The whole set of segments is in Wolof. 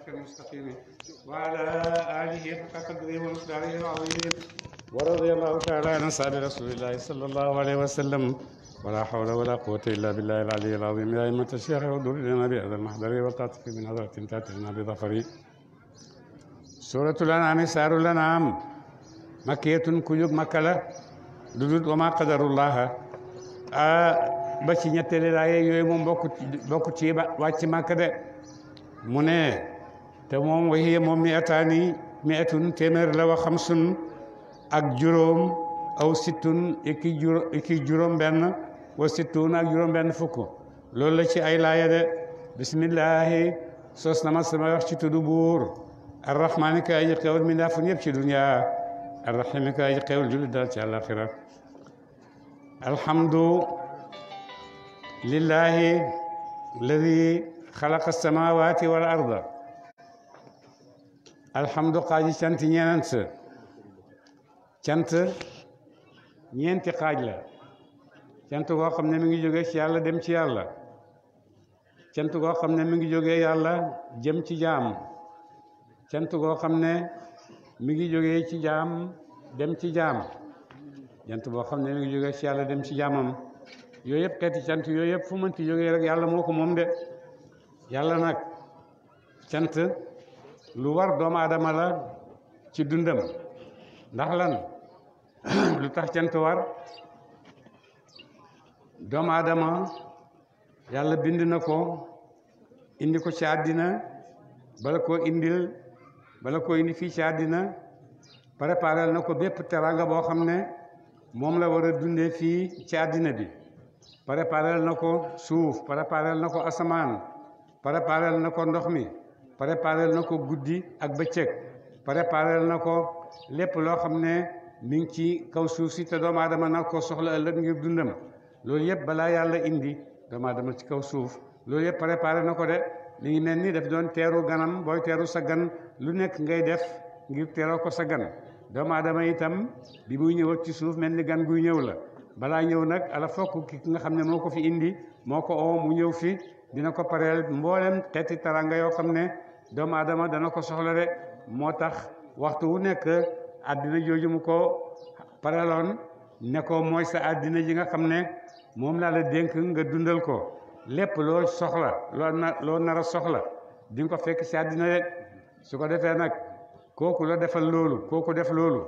المستقيم وعلى آله حق قدره ومقداره العظيم ورضي الله تعالى عن أصحاب رسول الله صلى الله عليه وسلم ولا حول ولا قوة إلا بالله العلي العظيم يا أئمة الشيخ اغفر لنا بهذا المحضر والتعطف من حضرة تأتينا بظفر سورة الأنعام سار الأنعام مكية كجوب مكة دودut وما قدر الله ba ci ñetteeli laaye yooyu moom bokku ci wàcc Makka de mu ne te moom waxiye moom mi atun téeméer la wa xamsun ak juróom aw sittun iki juróom benn wa sittun ak juróom benn fukk loolu la ci ay laaya de bismillahi sos na ma sama wax ci tuddu buur arrahmaani ka aji xewal mi ndaafun yëpp ci dunya arrahimi ka aji xewal julli dal ci àllaxira alhamdu lillahi alladi xalaqa samawati wal arda alhamdu xaaji cant ñeent cant ñeenti xaaj la cant goo xam ne mi ngi jógee ci yàlla dem ci yàlla cant goo xam ne mi ngi jógee yàlla jëm ci jaam cant goo xam ne mi ngi jógee ci jaam dem ci jaam cant boo xam ne mi ngi jógee ci yàlla dem ci jaamam yooyu yëpp xeeti cant yooyu yëpp fu mënti jógee rek yàlla moo ko moom de yàlla nag cant lu war doomu aadama la ci dundam ndax lan lu tax cant war doomu aadama yàlla bind na ko indi ko ci àddina bala koo indi fii ci àddina préparel na ko bépp teranga boo xam ne moom la war a dundee fii ci àddina bi préparel na ko suuf préparel na ko asamaan préparel na ko ndox mi préparel na ko guddi ak bëccëg préparel na ko lépp loo xam ne mi ngi ci kaw suuf si te doomu aadama nag ko soxla ëllëg ngir dundam loolu yëpp balaa yàlla indi doomu aadama ci kaw suuf loolu yëpp préparé na ko de li ngi mel ni daf doon teeru ganam booy teeru sa gan lu nekk ngay def ngir teeroo ko sa gan doomu aadama itam bi muy ñëw ci suuf mel ni gan guy ñëw la balaa ñëw nag ala fokk ki nga xam ne moo ko fi indi moo ko oo mu ñëw fi dina ko pareel mboolem xeeti taranga yoo xam ne doomu aadama dana ko soxla de moo tax waxtu wu nekk àddina jooju mu ko pareeloon ne ko mooy sa àddina ji nga xam ne moom laa la dénk nga dundal ko lépp loo soxla loo nar a soxla di nga ko fekk si àddina de su ko defee nag kooku la defal loolu kooku def loolu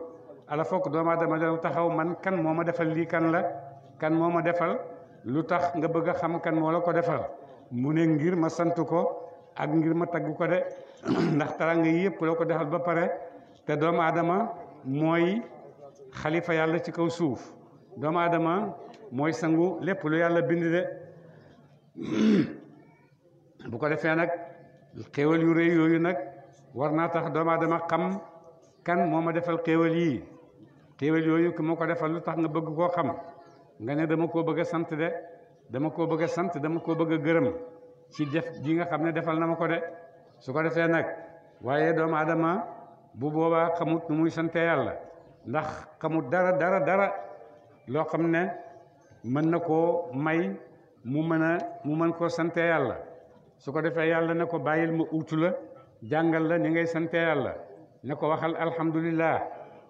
ala fokk doomu aadama dana taxaw man kan moo ma defal lii kan la kan moo ma defal lu tax nga bëgg a xam kan moo la ko defal mu ne ngir ma sant ko ak ngir ma tagg ko de ndax taranga yi yëpp la ko defal ba pare te doomu aadama mooy xalifa yàlla ci kaw suuf doomu aadama mooy sangu lépp lu yàlla bind de bu ko defee nag xéewal yu rëy yooyu nag war naa tax doomu aadama xam kan moo ma defal xéewal yii xéewal yooyu ki moo ko defal lu tax nga bëgg koo xam nga ne dama koo bëgg a sant de dama koo bëgg a sant dama koo bëgg a gërëm ci def ji nga xam ne defal na ma ko de su ko defee nag waaye doomu aadama bu boobaa xamut nu muy sante yàlla ndax xamut dara loo xam ne mën na koo may mu mën koo sante yàlla su ko defee yàlla ne ko bàyyil ma uutu la jàngal la ni ngay sante yàlla ne ko waxal alhamdulillah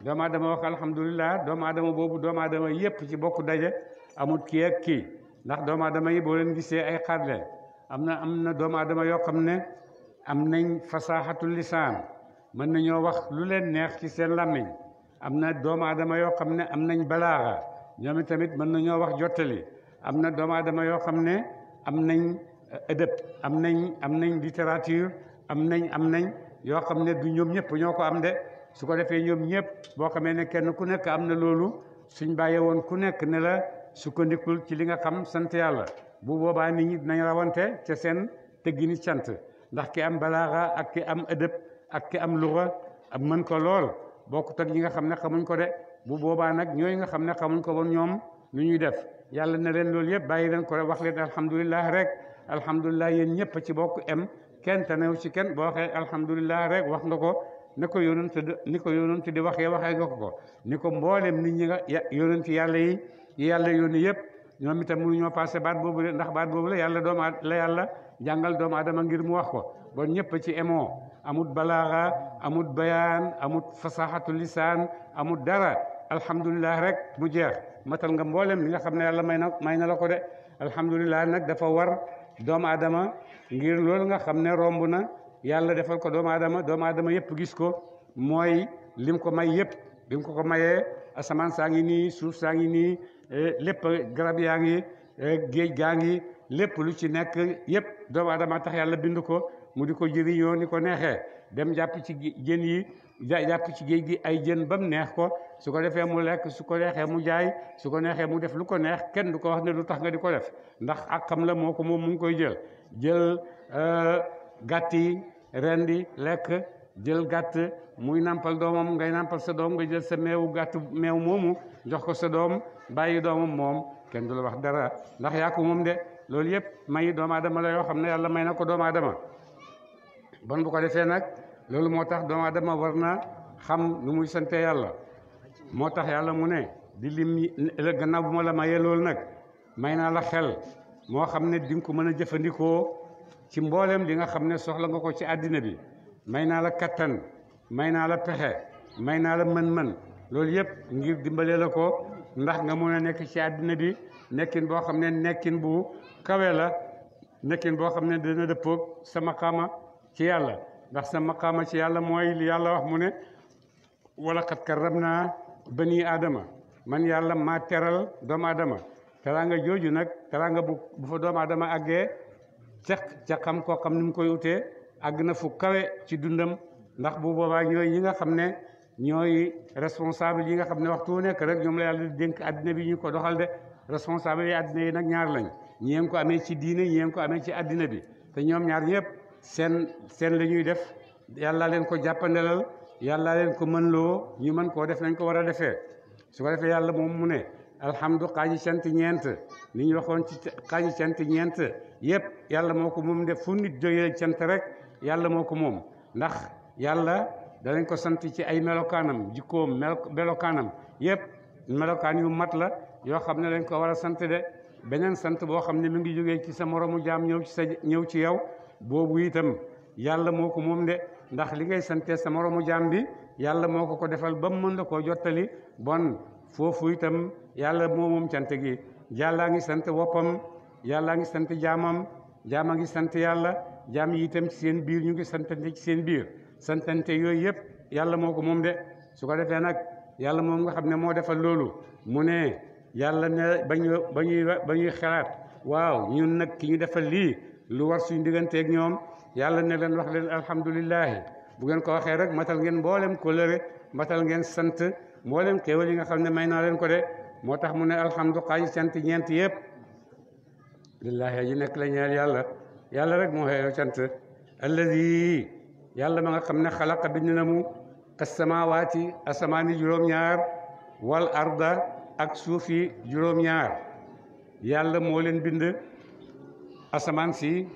doomu aadama wax alhamdulillah doomu aadama boobu doomu aadama yépp ci bokk daje amut kii ak kii ndax doomu aadama yi boo leen gisee ay xaar leen am na doomu aadama yoo xam ne am nañ fasaaxatul lisaan mën nañoo wax lu leen neex ci seen làmmiñ am na doomu aadama yoo xam ne am nañ balaaxa ñoom tamit mën nañoo wax jottali am na doomu aadama yoo xam ne am nañ ëdëb am nañ littérature am nañ yoo xam ne du ñoom ñëpp ñoo ko am de su ko defee ñoom ñëpp boo xamee ne kenn ku nekk am na loolu suñ bàyyee woon ku nekk ne la sukkandikul ci li nga xam sant yàlla bu boobaa nit ñi dinañ rawante ca seen tëggini cant ndax ki am balaaxa ak ki am ëdëb ak ki am luxa am mën ko lool bokkut ak ñi nga xam ne xamuñ ko de bu boobaa nag ñooy nga xam ne xamuñ ko woon ñoom lu ñuy def yàlla ne leen loolu yëpp bàyyi leen ko rek wax leen alhamdulillah rek alhamdulillah yéen ñëpp ci bokk em kenn tanew ci kenn boo waxee alhamdulillah rek wax nga ko ni ko yonent di waxee nga ko ni ko mboolem nit ñi nga yonent yàlla yi yàlla yónni yëpp ñoom itam mënuñoo passé baat boobu de ndax baat boobu la yàlla jàngal doomu aadama ngir mu wax ko bon ñëpp ci emoo amut balaaxa amut bayaan amut fasaxatu lisaan amut dara alhamdulilah rek mu jeex matal nga mboolem li nga xam ne yàlla may na la ko de alhamdulilah nag dafa war doomu aadama ngir loolu nga xam ne romb na yàlla defal ko doomu aadama yëpp gis ko mooy lim ko may yëpp bi mu ko mayee asamaan saa ngi nii suuf saa ngi nii lépp garab yaa ngi géej gaa ngi lépp lu ci nekk yëpp doomu aadama tax yàlla bind ko mu di ko jëriñoo ni ko neexee dem jàpp ci jën yi jàpp ci géej gi ay jën ba mu neex ko su ko defee mu lekk su ko neexee mu jaay su ko neexee mu def lu ko neex kenn du ko wax ne lu tax nga di ko def ndax ak xam la moo ko moom mu ngi koy jël gàtt yi rendi lekk jël gàtt muy nampal doomam ngay nampal sa doom nga jël sa meewu gàtt meew moomu jox ko sa doom bàyyi doomam moom kenn du la wax dara ndax yaa ko moom de loolu yëpp may doomu aadama la yoo xam ne yàlla may na ko doomu aadama bon bu ko defee nag loolu moo tax doomu aadama war na xam nu muy sante yàlla moo tax yàlla mu ne di lim gannaaw bu ma la mayee loolu nag may naa la xel moo xam ne di nga ko mën a jëfandikoo ci mboolem li nga xam ne soxla nga ko ci àddina bi may naa la kattan may naa la pexe may naa la mën-mën loolu yëpp ngir dimbalee la ko ndax nga mun a nekk ci àddina bi nekkin boo xam ne nekkin bu kawe la nekkin boo xam ne dina dëppoog sa maqaama ci yàlla ndax sa maqaama ci yàlla mooy li yàlla wax mu ne wala xat karram naa bani aadama man yàlla maa teral doomu aadama teraanga jooju nag teraanga bu fa doomu aadama àggee ca xam koo xam ni mu koy utee àgg na fu kawe ci dundam ndax bu boobaa ñooy yi nga xam ne ñooy responsable yi nga xam ne waxtu wu nekk rek ñoom la yàlla di dénk àddina bi ñu ko doxal de responsable yi àddina yi nag ñaar lañ ñi ngi ko amee ci diine ñi ngi ko amee ci àddina bi te ñoom ñaar ñëpp seen la ñuy def yàlla leen ko jàppandelal yàlla leen ko mën loo ñu mën koo def nañ ko war a defee su ko defee yàlla moom mu ne alhamdu xaaji cant ñeent ni ñu waxoon ci xaaji cant ñeent yëpp yàlla moo ko moom def fu nit jógee cant rek yàlla moo ko moom ndax yàlla danañ ko sant ci ay melokaanam jikkoom melokaanam yëpp melokaan yu mat la yoo xam ne dañ ko war a sant de beneen sant boo xam ne mi ngi jógee ci sa moromu jaam ñëw ci yow boobu itam yàlla moo ko moom de ndax li ngay sante sa moromu jaam bi yàlla moo ko defal ba mu mën la koo jottali bon foofu itam yàlla moo moom cant gi yàllaa ngi sant woppam yàllaa ngi sant jaamam jaama ngi sant yàlla jaam yi itam ci seen biir ñu ngi santante ci seen biir santante yooyu yëpp yàlla moo ko moom de su ko defee nag yàlla moom nga xam ne moo defal loolu mu ne yàlla ne ba ñuy xalaat waaw ñun nag ki ñu defal lii lu war suñu digganteeg ñoom yàlla ne leen wax leen alhamdulilahi bu ngeen ko waxee rek matal ngeen mboolem kóllëre matal ngeen sant mboolem xéewal yi nga xam ne may naa leen ko de moo tax mu ne alhamdu xaaji sant ñeent yëpp lillahi ji nekk la ñeel yàlla rek moo xeeyoo cant alladi yàlla ma nga xam ne xalaqa bind na mu as-samaawaati asamaani juróom-ñaar wal arda ak suufi juróom-ñaar yàlla moo leen bind asamaan si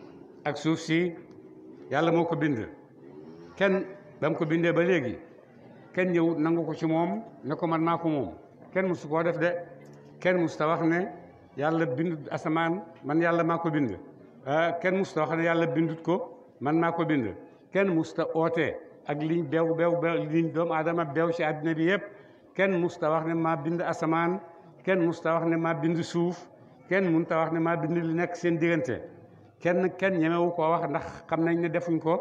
ak suuf si yàlla moo ko bind kenn ba mu ko bindee ba léegi kenn ñëw nangu ko ci moom ne ko man maa ko moom kenn musu koo def de kenn musu ta wax ne yàlla bindut asamaan man yàlla maa ko bind kenn musu ta wax ne yàlla bindut ko man maa ko bind kenn musu ta oote ak liñ beew liñ doomu aadama beew ci àddina bi yëpp kenn musu ta wax ne maa bind asamaan kenn musu ta wax ne maa bind suuf kenn mun ta wax ne maa bind li nekk seen diggante kenn ñemewu koo wax ndax xam nañ ne defuñ ko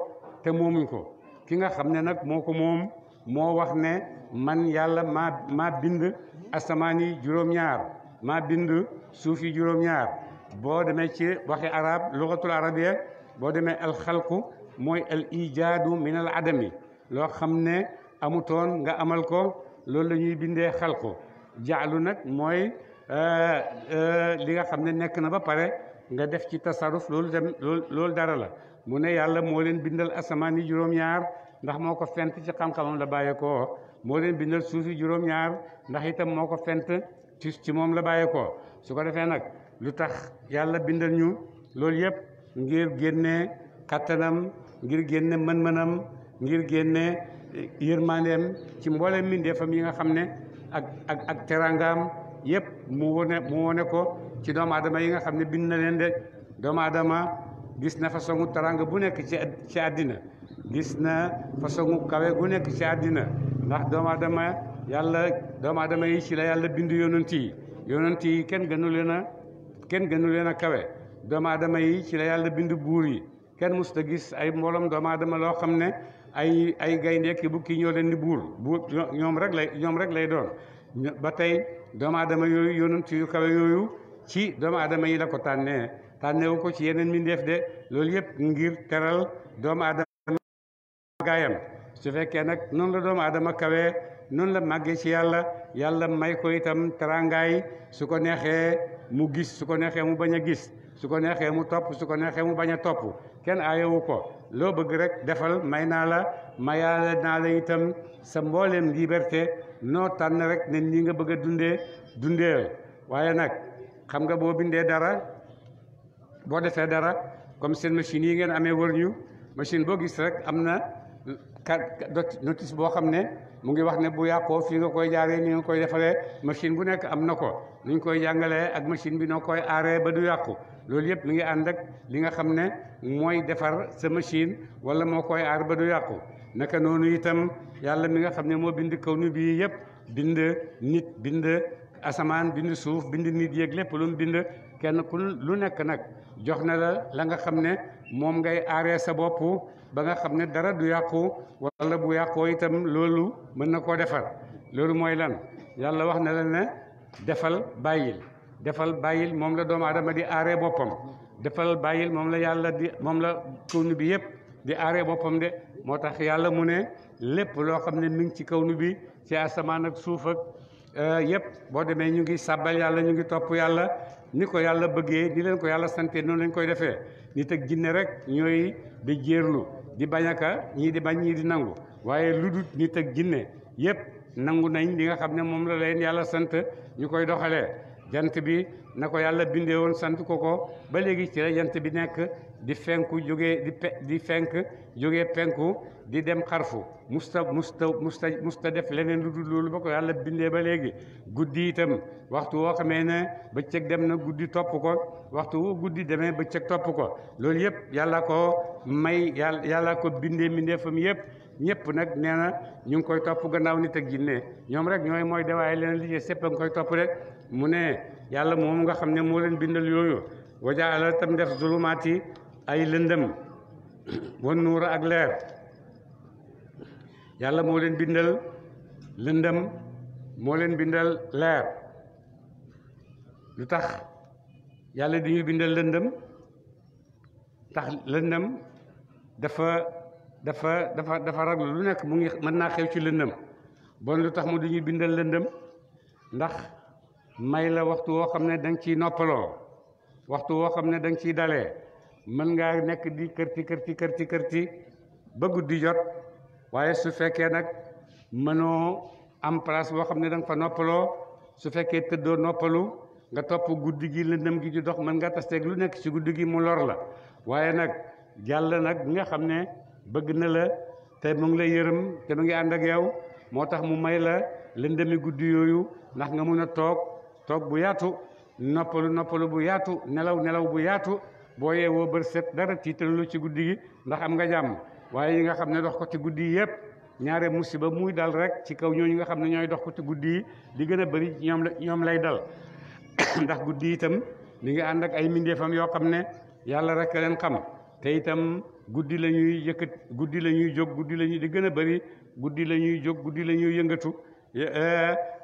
te moomuñ ko ki nga xam ne nag moo ko moom moo wax ne man yàlla maa bind asamaan yi juróom-ñaar maa bind suuf yi juróom-ñaar boo demee ci waxi arab lugatul arabiya boo demee alxalqu mooy al ijaadu min al adami loo xam ne amutoon nga amal ko loolu la ñuy bindee xalqu jaalu nag mooy li nga xam ne nekk na ba pare nga def ci tasaruf loolu dara la mu ne yàlla moo leen bindal asamaan yi juróom-ñaar ndax moo ko fent ci xam-xamam la bàyyeekoo moo leen bindal suuf yi juróom-ñaar ndax itam moo ko fent ci moom la bàyyeekoo su ko defee nag lu tax yàlla bindal ñu loolu yëpp ngir génne kattanam ngir génne mën-mënam ngir génne yërmandeem ci mboolem mbindeefam yi nga xam ne ak terangaam yëpp mu wone ko ci doomu aadama yi nga xam ne bind na leen de doomu aadama gis na façon teranga bu nekk ci àddina gis na façon kawe gu nekk ci àddina ndax doomu aadama yi ci la yàlla bind yonent yi kenn gënu leen a kawe doomu aadama yi ci la yàlla bind buur yi kenn musta gis ay mbooloom doomu aadama loo xam ne ay gaynde ki bukki ñoo leen di buur ñoom rek lay doon ba tey doomu aadama yooyu yonent yu kawe yooyu ci doomu aadama yi la ko tànnewu ko ci yeneen mbindeef de loolu yëpp ngir teral doomu aadama gaayam su fekkee nag noonu la doomu aadama kawee noonu la màggee ci yàlla may ko itam terangaay su ko neexee mu gis su ko neexee mu bañ a gis su ko neexee mu topp su ko neexee mu bañ a topp kenn aayewu ko loo bëgg rek defal mayaale naa la itam sa mbooleem liberté noo tànn rek ne nii nga bëgg a dundeel waaye nag xam nga boo bindee dara boo defee dara comme seen machine yi ngeen amee wër ñu machine boo gis rek am na notice boo xam ne mu ngi wax ne bu yàqoo fii nga koy jaaree ni nga koy defaree machine bu nekk am na ko nuñ koy jàngalee ak machine bi noo koy aaree ba du yàqu loolu yëpp mi ngi ànd ak li nga xam ne mooy defar sa machine wala moo koy aar ba du yàqu naka noonu itam yàlla mi nga xam ne moo bind kaw nu bii yëpp bind nit bind asamaan bind suuf bind nit yéeg lépp lu mu bind kenn ku lu nekk nag jox na la nga xam ne moom ngay aaree sa bopp ba nga xam ne dara du yàqu wala bu yàqoo itam loolu mën na koo defar loolu mooy lan yàlla wax na la ne defal bàyyil moom la doomu aadama di aaree boppam defal bàyyil moom la kawnu bi yëpp di aaree boppam de moo tax yàlla mu ne lépp loo xam ne mi ngi ci kawnu bi ci asamaan ak suuf ak yëpp boo demee ñu ngi sàbbal yàlla ñu ngi topp yàlla ni ko yàlla bëggee ni leen ko yàlla sante noonu lañ koy defee nit ak jinne rek ñooy di jéerlu di bañ aka ñii di bañ ñii di nangu waaye lu dul nit ak jinne yëpp nangu nañ li nga xam ne moom la leen yàlla sant ñu koy doxalee jant bi na ko yàlla bindee woon sant ko ba léegi ci la jant bi nekk di fenku di fenk jógee penku di dem xarfu musta def leneen lu dul loolu ba ko yàlla bindee ba léegi guddi itam waxtu woo xamee ne bëccëg dem na guddi topp ko waxtu woo guddi demee bëccëg topp ko loolu yëpp yàlla ko may yàlla ko bindee mbindeefam yëpp ñëpp nag nee na ñu ngi koy topp gannaaw nit ak jinne ñoom rek ñooy mooy dewaay leen liggéey sépp a ngi koy topp rek mu ne yàlla moom nga xam ne moo leen bindal yooyu wajaala tam def zulumaati ay lëndëm wan nuura ak leer yàlla moo leen bindal lëndëm moo leen bindal leer lu tax yàlla di ñu bindal lëndëm tax lëndëm dafa raglu lu nekk mu ngi mën naa xew ci lëndëm bon lu tax mu di ñu bindal lëndëm ndax may la waxtu woo xam ne da nga ciy noppaloo waxtu woo xam ne da nga ciy dalee mën ngaa nekk di kërti ba guddi jot waaye su fekkee nag mënoo am place boo xam ne da nga fa noppaloo su fekkee tëddoo noppalu nga topp guddi gi lëndëm gi di dox mën nga tasteeg lu nekk ci guddi gi mu lor la waaye nag yàlla nag bi nga xam ne bëgg na la te mu ngi lay yërëm te mu ngi ànd ak yow moo tax mu may la lëndëmi guddi yooyu ndax nga mun a toog bu yaatu noppalu bu yaatu nelaw bu yaatu boo yeewoo bër set dara tiitalu ci guddi gi ndax am nga jàmm waaye yi nga xam ne dox ko ci guddi yi yëpp ñaare musiba muy dal rek ci kaw ñooñu nga xam ne ñooy dox ko ci guddi yi di gën a bëri ñoom lay dal ndax guddi itam mi ngi ànd ak ay mbindeefam yoo xam ne yàlla rek leen xam te itam guddi la ñuy guddi la ñuy jóg guddi la ñuy di gën a bëri guddi la ñuy jóg guddi la ñuy yëngatu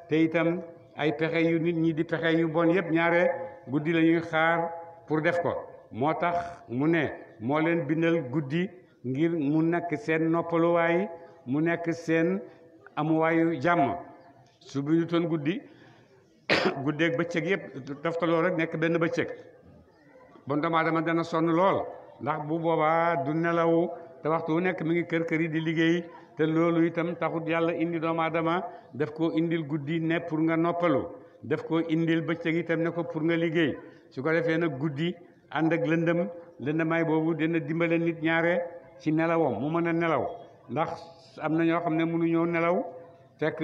te itam ay pexe yu nit ñi di pexe yu bon yëpp ñaare guddi la ñuy xaar pour def ko moo tax mu ne moo leen bindal guddi ngir mu nekk seen noppaluwaay mu nekk seen amuwaayu jàmm su bindu toon guddi guddeeg bëccëg yëpp taftaloo rek nekk benn bëccëg bon doomu aadama dana sonn lool ndax bu boobaa du nelaw te waxtu wu nekk mi ngi kër yi di liggéey te loolu itam taxut yàlla indi doomu aadama def ko indil guddi ne pour nga noppalu def ko indil bëccëg itam ne ko pour nga liggéey su ko defee nag guddi ànd ak lëndamaay boobu dina dimbale nit ñaare ci nelawam mu mën a nelaw ndax am na ñoo xam ne mënuñoo nelaw fekk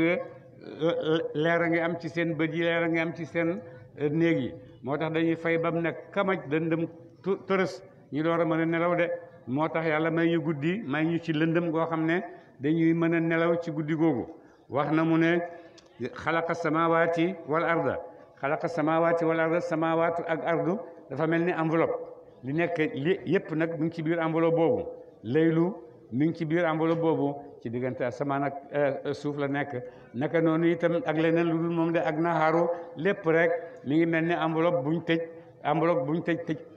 leer a ngi am ci seen bët yi leer a ngi am ci seen néeg yi moo tax dañuy fay bam nekk kamaj lëndëm tërës ñu door a mën a nelaw de moo tax yàlla may ñu guddi may ñu ci lëndëm goo xam ne dañuy mën a nelaw ci guddi googu wax na mu ne xalaqa samawaati wal arda xalaqa samawaati wal arda samawaatu ak ardu dafa mel ni enveloppe li nekk li yëpp nag mi ngi ci biir enveloppe boobu laylu mi ngi ci biir enveloppe boobu ci diggante asamaan ak suuf la nekk naka noonu itam ak leneen lu dul moom de ak naxaaru lépp rek mi ngi mel ni enveloppe buñ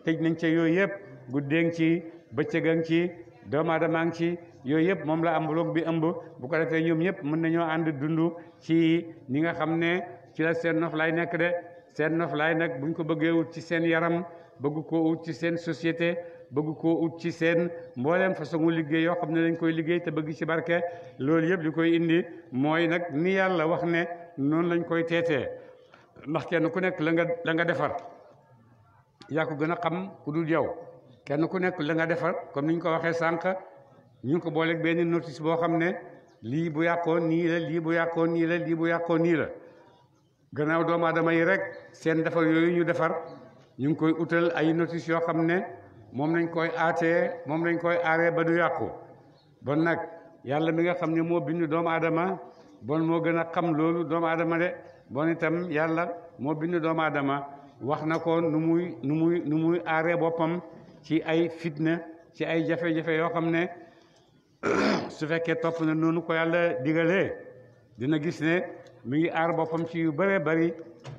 tëj nañ ci yooyu yëpp guddee ngi ci bëccëg a ngi ci doomu aadama ngi ci yooyu yëpp moom la enveloppe bi ëmb bu ko defee ñoom ñëpp mën nañoo ànd dund ci ñi nga xam ne ci la seen noflaay nekk de seen noflaay nag buñ ko bëggee wut ci seen yaram bëgg koo ut ci seen société bëgg koo ut ci seen mbooleem façon liggéey yoo xam ne dañ koy liggéey te bëgg ci barke loolu yëpp li koy indi mooy nag ni yàlla wax ne noonu lañ koy teetee ndax kenn ku nekk la nga defar yaa ko gën a xam ku dul yow kenn ku nekk la nga defar comme ni ñu ko waxee sànq ñu ngi ko booleeg benn notice boo xam ne lii bu yàqoo nii la lii bu yàqoo nii la lii bu yàqoo nii la gannaaw doomu aadama yi rek seen defar yooyu ñu defar ñu ngi koy utal ay notice yoo xam ne moom lañ koy aaree ba du yàqu bon nag yàlla mi nga xam ne moo bind doomu aadama bon moo gën a xam loolu doomu aadama de bon itam yàlla moo bind doomu aadama wax na ko nu muy aaree boppam ci ay fitna ci ay jafe-jafe yoo xam ne su fekkee topp na noonu ko yàlla digalee dina gis ne mi ngi aar boppam ci yu bëree bëri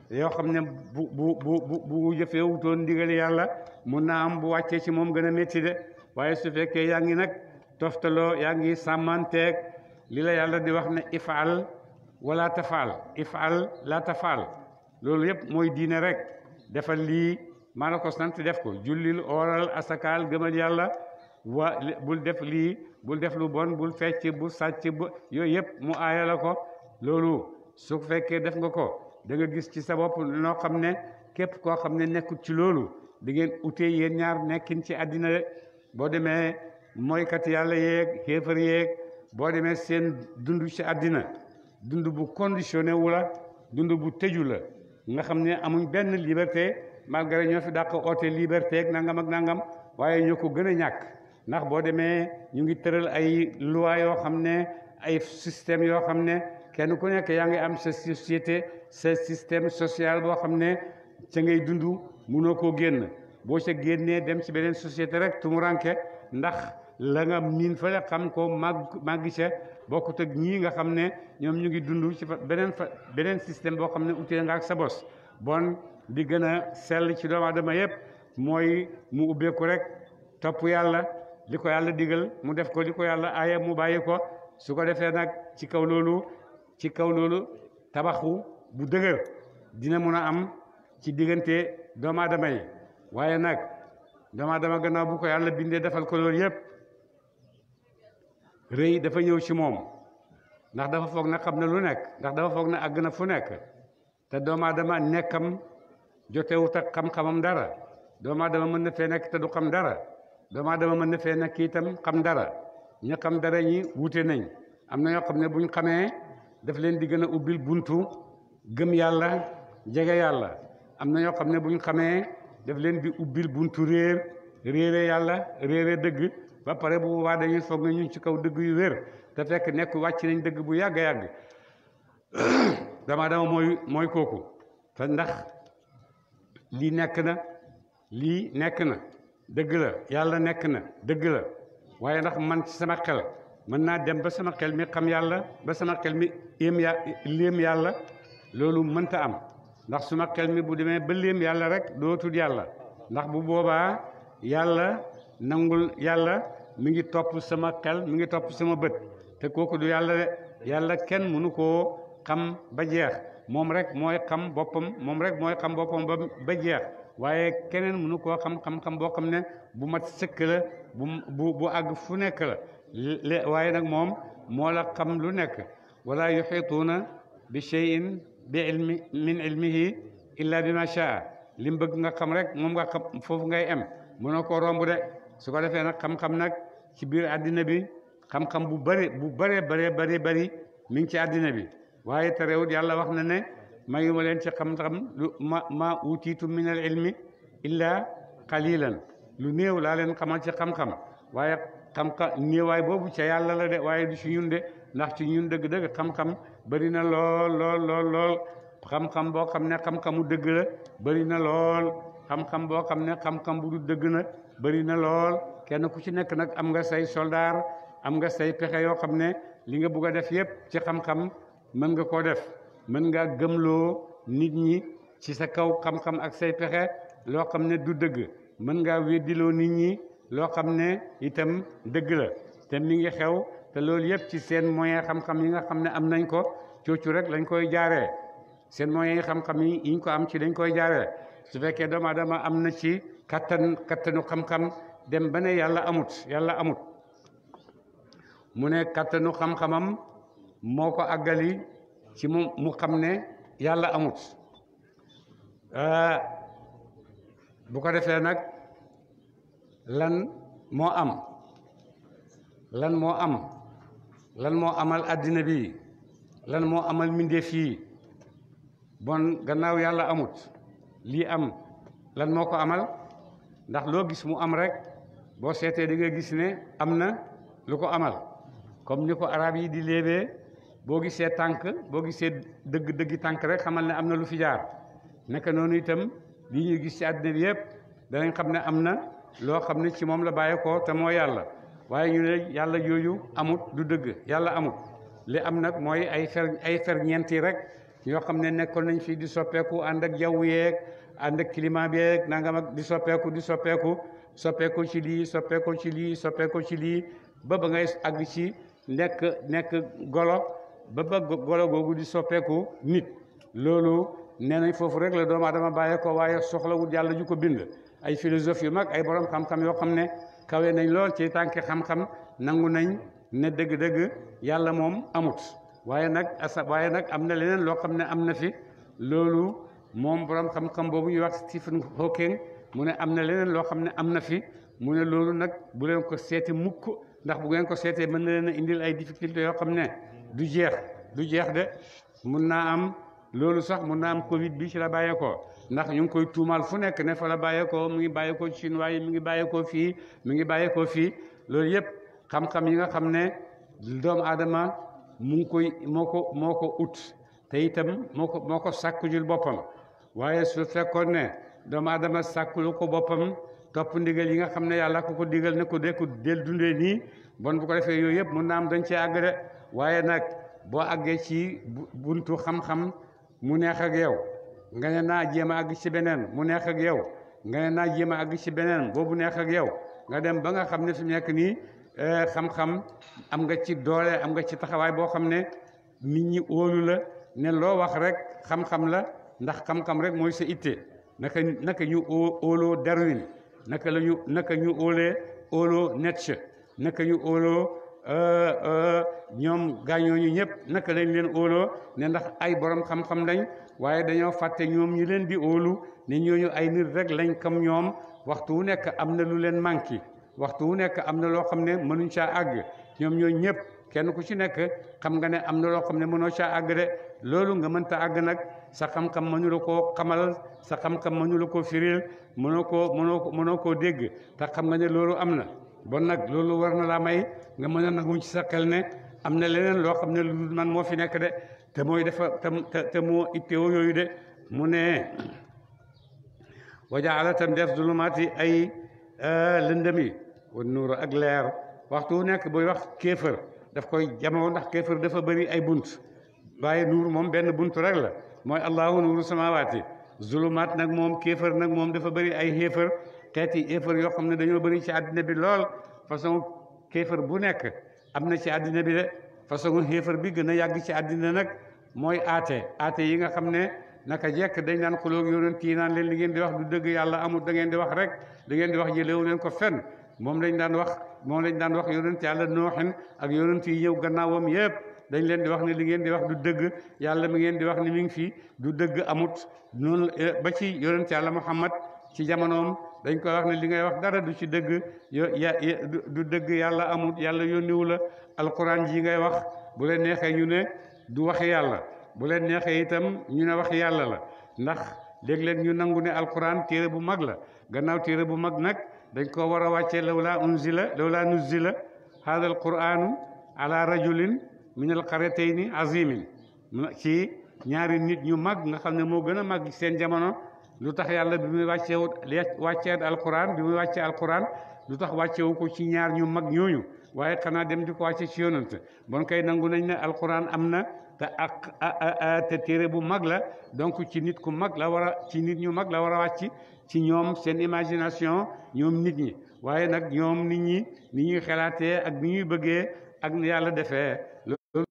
yoo xam ne bu jëfee wutoon ndigali yàlla mun naa am bu wàccee ci moom gën a métti de waaye su fekkee yaa ngi nag toftaloo yaa ngi sàmmanteeg li la yàlla di wax ne ifaal wala tafaal ifaal la tafaal loolu yëpp mooy diine rek defal lii maa la ko sant def ko jullil ooral asakaal gëmal yàlla bul def lii bul def lu bon bul fecc bul sàcc yooyu yëpp mu aaya la ko loolu su fekkee def nga ko da nga gis ci sa bopp noo xam ne képp koo xam ne nekkul ci loolu di ngeen utee yéen ñaar nekkin ci àddina de boo demee mooykat yàlla yeeg xéefar yeeg boo demee seen dund ci àddina dund bu conditionné wu la dund bu tëju la nga xam ne amuñ benn liberté malgré ñoo fi dàq oote liberté ak nangam ak nangam waaye ñoo ko gën a ñàkk ndax boo demee ñu ngi tëral ay loi yoo xam ne ay système yoo xam ne kenn ku nekk yaa ngi am sa société sa système social boo xam ne ca ngay dund mënoo koo génn boo ca génnee dem ci beneen société rek tumuranke ndax la nga miin fa la xam ko màgg ca bokkut ak ñii nga xam ne ñoom ñu ngi dund ci beneen système boo xam ne utee nga ak sa bos bon di gën a sell ci doomu aadama yëpp mooy mu ubbeeku rek topp yàlla li ko yàlla digal mu def ko li ko yàlla aaya mu bàyyi ko su ko defee nag ci kaw loolu tabaxu bu dëgër dina mun a am ci diggante doomu aadama yi waaye nag doomu aadama gannaaw bu ko yàlla bindee defal ko loolu yëpp rëy dafa ñëw ci moom ndax dafa foog na xam na lu nekk ndax dafa foog na àgg na fu nekk te doomu aadama nekkam jotewut ak xam-xamam dara doomu aadama mën na fee nekk te du xam dara doomu aadama mën na fee nekk itam xam dara ñi xam dara ñi wute nañ am na ñoo xam ne buñ xamee daf leen di gën a ubbil buntu gëm yàlla jege yàlla am na ñoo xam ne buñ xamee daf leen di ubbil buntu réere yàlla réere dëgg ba pare bu boobaa dañuy foog na ñu ci kaw dëgg yu wér te fekk nekk wàcc nañ dëgg bu yàgg yàgg dama mooy kooku te ndax lii nekk na dëgg la yàlla nekk na dëgg la waaye ndax man ci sama xel mën naa dem ba sama xel mi xam yàlla ba sama xel mi léem yàlla loolu mënta am ndax suma xel mi bu demee ba léem yàlla rek dootul yàlla ndax bu boobaa yàlla nangul yàlla mi ngi topp sama xel mi ngi topp sama bët te kooku du yàlla de yàlla kenn mënu koo xam ba jeex moom rek mooy xam boppam ba jeex waaye keneen mënu koo xam boo xam ne bu mat sëkk la bu àgg fu nekk la waaye nag moom moo la xam lu nekk wala yuxituuna bi cheyin min ilmihi illa bi ma shaa li mu bëgg nga xam rek moom nga xam foofu ngay em mënoo koo romb de su ko defee nag xam-xam nag ci biir àddina bi xam-xam bu bari mi ngi ci àddina bi waaye terewut yàlla wax na ne mayuma leen ci xam-xam lu ma utiitu min al ilmi illa qalilan lu néew laa leen xamal ci xam-xam waaye xam-xam néewaay boobu ca yàlla la de waaye du ci ñun de ndax ci ñun dëgg-dëgg xam-xam bëri na lool lool lool lool xam-xam boo xam ne xam-xamu dëgg la bëri na lool xam-xam boo xam ne xam-xam bu du dëgg na bëri na lool kenn ku ci nekk nag am nga say soldaar am nga say pexe yoo xam ne li nga bugg a def yépp ci xam-xam mën nga koo def mën ngaa gëmloo nit ñi ci sa kaw xam-xam ak say pexe loo xam ne du dëgg mën ngaa weddiloo nit ñi loo xam ne itam dëgg la te mi ngi xew te loolu yépp ci seen moyen xam-xam yi nga xam ne am nañ ko coocu rek lañ koy jaaree seen moyen xam-xam yi yiñ ko am ci dañ koy jaaree su fekkee doomu aadama am na ci kattanu xam-xam dem ba ne yàlla amut mu ne kattanu xam-xamam moo ko àggali ci mu xam ne yàlla amut bu ko defee nag lan moo amal àddina bi lan moo amal mbindeef yi bon gannaaw yàlla amut lii am lan moo ko amal ndax loo gis mu am rek boo seetee di nga gis ne am na lu ko amal comme ni ko arab yi di léebee boo gisee tànk boo gisee dëgg tànk rek xamal ne am na lu fi jaar naka noonu itam li ñuy gis ci àddina bi yëpp danañ xam ne am na loo xam ne ci moom la bàyyeekoo te moo yàlla waaye ñu ne yàlla yooyu amut du dëgg yàlla amut li am nag mooy ay ferñeent yi rek yoo xam ne nekkoon nañ fi di soppeeku ànd ak jaww yeeg ànd ak climat bi yeeg nangam ak di soppeeku ci lii soppeeku ci lii ba ngay àgg ci nekk golo ba golo googu di soppeeku nit loolu nee nañ foofu rek la doomu aadama bàyyee ko waaye soxlawul yàlla ju ko bind ay philosophe yu mag ay borom xam-xam yoo xam ne kawe nañ lool ci tànki xam-xam nangu nañ ne dëgg-dëgg yàlla moom amut waaye nag am na leneen loo xam ne am na fi loolu moom borom xam-xam boobu ñuy wax Stephen Hawking mu ne am na leneen loo xam ne am na fi mu ne loolu nag bu leen ko seeti mukk ndax bu ngeen ko seetee mën na leen a indil ay difficultés yoo xam ne du jeex de mun naa am loolu sax mun naa am Covid bi ci la bàyyeekoo ndax ñu ngi koy tuumaal fu nekk ne fa la bàyyeekoo mu ngi bàyyeekoo chinois yi mi ngi bàyyeekoo fii loolu yëpp xam-xam yi nga xam ne doomu aadama mu ngi koy moo ko ut te itam moo ko sàkkujul boppam waaye su fekkoon ne doomu aadama sàkkulu ko boppam topp ndigal yi nga xam ne yàlla ko digal ne ko del dundee nii bon bu ko defee yooyu yëpp mun naa am dañ cee àgg de waaye nag boo àggee ci buntu xam-xam mu neex ak yow nga ne naa jéem a àgg ci beneen mu neex ak yow nga ne naa jéem a àgg ci beneen boobu neex ak yow nga dem ba nga xam ne fi mu nekk nii xam-xam am nga ci doole am nga ci taxawaay boo xam ne nit ñi óolu la ne loo wax rek xam-xam la ndax xam-xam rek mooy sa itte naka ñu óoloo Darwin naka ñu óoloo Nietzsche naka ñu óoloo ñoom gaañooñu ñëpp naka lañ leen óoloo ne ndax ay borom xam-xam lañ waaye dañoo fàtte ñoom ñi leen di óolu ne ñooñu ay nit rek lañ comme ñoom waxtu wu nekk am na lu leen manqué waxtu wu nekk am na loo xam ne mënuñ caa àgg ñoom ñooñu ñëpp kenn ku ci nekk xam nga ne am na loo xam ne mënoo caa àgg de loolu nga mënta àgg nag sa xam-xam mënu la koo xamal sa xam-xam mënu la koo firil mënoo koo dégg te xam nga ne loolu am na bon nag loolu war na laa may nga mën a nangu ci sa xel ne am na leneen loo xam ne lu man moo fi nekk de te mooy te moo ittewoo yooyu de mu ne wajaala tam def zulumaati ay lëndëmi wan nuur ak leer waxtu wu nekk booy wax kéefër daf koy jamoo ndax kéefër dafa bëri ay bunt waaye nuur moom benn bunt rek la mooy allahu nuuru samawaati zulumaat nag moom kéefër nag moom dafa bëri ay xéefër xeeti xéefër yoo xam ne dañoo bëri ci àddina bi lool façon kéefër bu nekk am na ci àddina bi de façon xéefër bi gën a yàgg ci àddina nag mooy aate yi nga xam ne naka jekk dañ naan xulóog yonent yi naan leen li ngeen di wax du dëgg yàlla amul da ngeen di wax rek da ngeen di wax jëlewu leen ko fenn moom lañ daan wax yonent yàlla nooxin ak yonent yi ñëw gannaawam yépp dañ leen di wax ne li ngeen di wax du dëgg yàlla mi ngeen di wax ni mi ngi fii du dëgg amut noonu ba ci yonent yàlla Muhammad ci jamonoom dañ koy wax ne li ngay wax dara du ci dëgg du dëgg yàlla amut yàlla yónniwu la alquran ji ngay wax bu leen neexee ñu ne du waxi yàlla bu leen neexee itam ñu ne waxi yàlla la ndax léeg-léeg ñu nangu ne alquran téere bu mag la gannaaw téere bu mag nag dañ ko war a wàcce lawla nuzila hada al quranu ala rajulin min al qaryatayni azimin ci ñaari nit ñu mag nga xam ne moo gën a mag seen jamono lu tax yàlla bi muy wàccee alquran bi muy wàccee alquran lu tax wàccewu ko ci ñaar ñu mag ñooñu waaye xanaa dem di ko wàcce ci yonent bon kay nangu nañ ne alquran am na te téere bu mag la donc ci nit ku mag la war a ci nit ñu mag la war a wàcc ci ñoom seen imagination ñoom nit ñi waaye nag ñoom nit ñi ni ñuy xalaatee ak ni ñuy bëggee ak ni yàlla defee loolu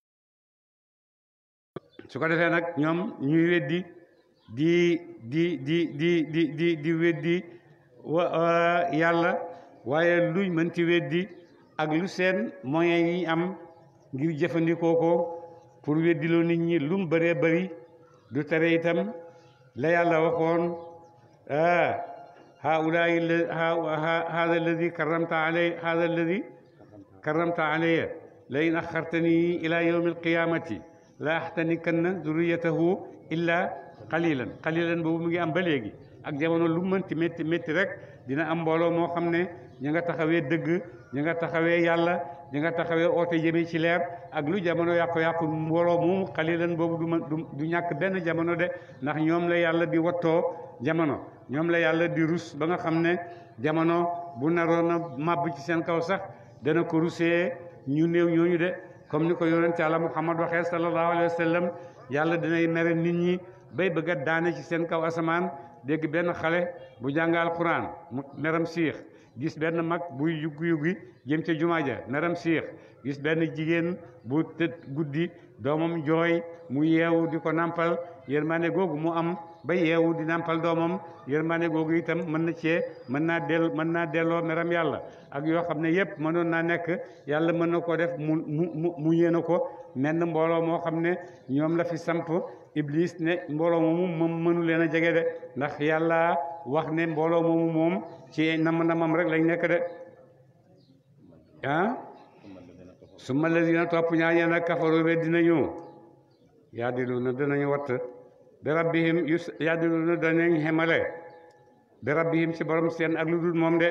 su ko defee nag ñoom ñuy weddi di weddi yàlla waaye luñ mënti weddi ak lu seen moyens yi am ngir jëfandikoo ko pour weddiloo nit ñi lum bëree bëri du tere itam la yàlla waxoon haulaai hada alladi karamta alayya la in axartani ila yawmi alqiyamati la axtanikanna duriyatahu illa qalilan boobu mu ngi am ba léegi ak jamono lu mënti métti métti rek dina am mbooloo moo xam ne ña nga taxawee dëgg ña nga taxawee yàlla ña nga taxawee oote jëmee ci leer ak lu jamono yàqu-yàqu mbooloo moomu xalilan boobu du ñàkk benn jamono de ndax ñoom la yàlla di wattoo jamono ñoom la yàlla di rus ba nga xam ne jamono bu naroon a màbb ci seen kaw sax dana ko rusee ñu néew ñooñu de comme ni ko yonent yàlla Muhammad waxee sallallahu alayhi wa sallam yàlla dinay mere nit ñi bay bëgg a daane ci seen kaw asamaan dégg benn xale bu jàngal Quran mu meram siix gis benn mag buy yuggi jëm ca jumaa ja meram siix gis benn jigéen bu tëdd guddi doomam jooy mu yeewu di ko nampal yërmande googu mu am ba yeewu di nampal doomam yërmande googu itam mën naa delloo meram yàlla ak yoo xam ne yépp mënoon naa nekk yàlla mën na ko def mu yéene ko menn mbooloo moo xam ne ñoom la fi samp Iblis ne mbooloo moomu moom mënu leen a jege de ndax yàlla wax ne mbooloo moomu moom ci nam rek lañ nekk de summa lazina topp ñaañee nag kafaru weddi nañu yaadiluna danañu watt bi rabbihim yaadiluna danañ xemale bi rabbihim ci borom seen ak lu dul moom de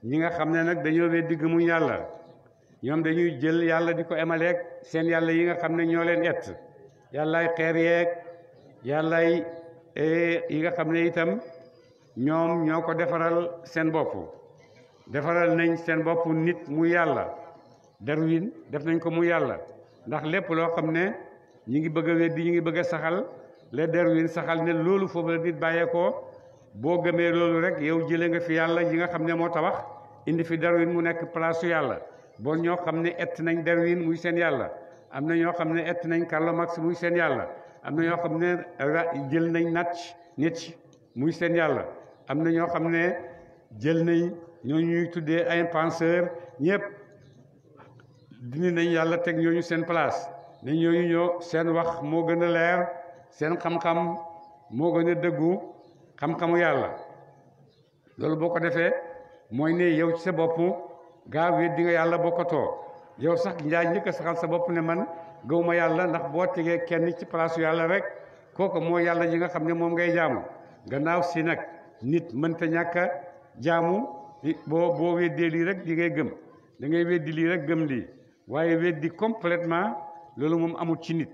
ñi nga xam ne nag dañoo weddi gëmuñ yàlla ñoom dañuy jël yàlla di ko emaleeg seen yàlla yi nga xam ne ñoo leen ett yàllaay xeer yeeg yàllaay yi nga xam ne itam ñoom ñoo ko defaral seen bopp defaral nañ seen bopp nit mu yàlla Darwin def nañ ko mu yàlla ndax lépp loo xam ne ñi ngi bëgg a weddi ñi ngi bëgg a saxal le Darwin saxal ne loolu foofu la nit bàyyeekoo boo gëmee loolu rek yow jëlee nga fi yàlla yi nga xam ne moo tabax indi fi Darwin mu nekk place su yàlla bon ñoo xam ne ett nañ Darwin muy seen yàlla am na ñoo xam ne ett nañ Karl Marx muy seen yàlla am na ñoo xam ne jël nañ Nietzsche muy seen yàlla am na ñoo xam ne jël nañ ñooñu ñuy tuddee ay penseur ñëpp dindi nañ yàlla teg ñooñu seen place ne ñooñu ñoo seen wax moo gën a leer seen xam-xam moo gën a dëggu xam-xamu yàlla loolu boo ko defee mooy ne yow ci sa bopp gaa weddi nga yàlla bokkatoo yow sax njaay njëkk a saxal sa bopp ne man gëwuma yàlla ndax boo tegee kenn ci place yàlla rek kooku moo yàlla ji nga xam ne moom ngay jaamu gannaaw si nag nit mënta ñàkk a jaamu boo weddee lii rek di ngay gëm da ngay weddi lii rek gëm lii waaye weddi complètement loolu moom amul ci nit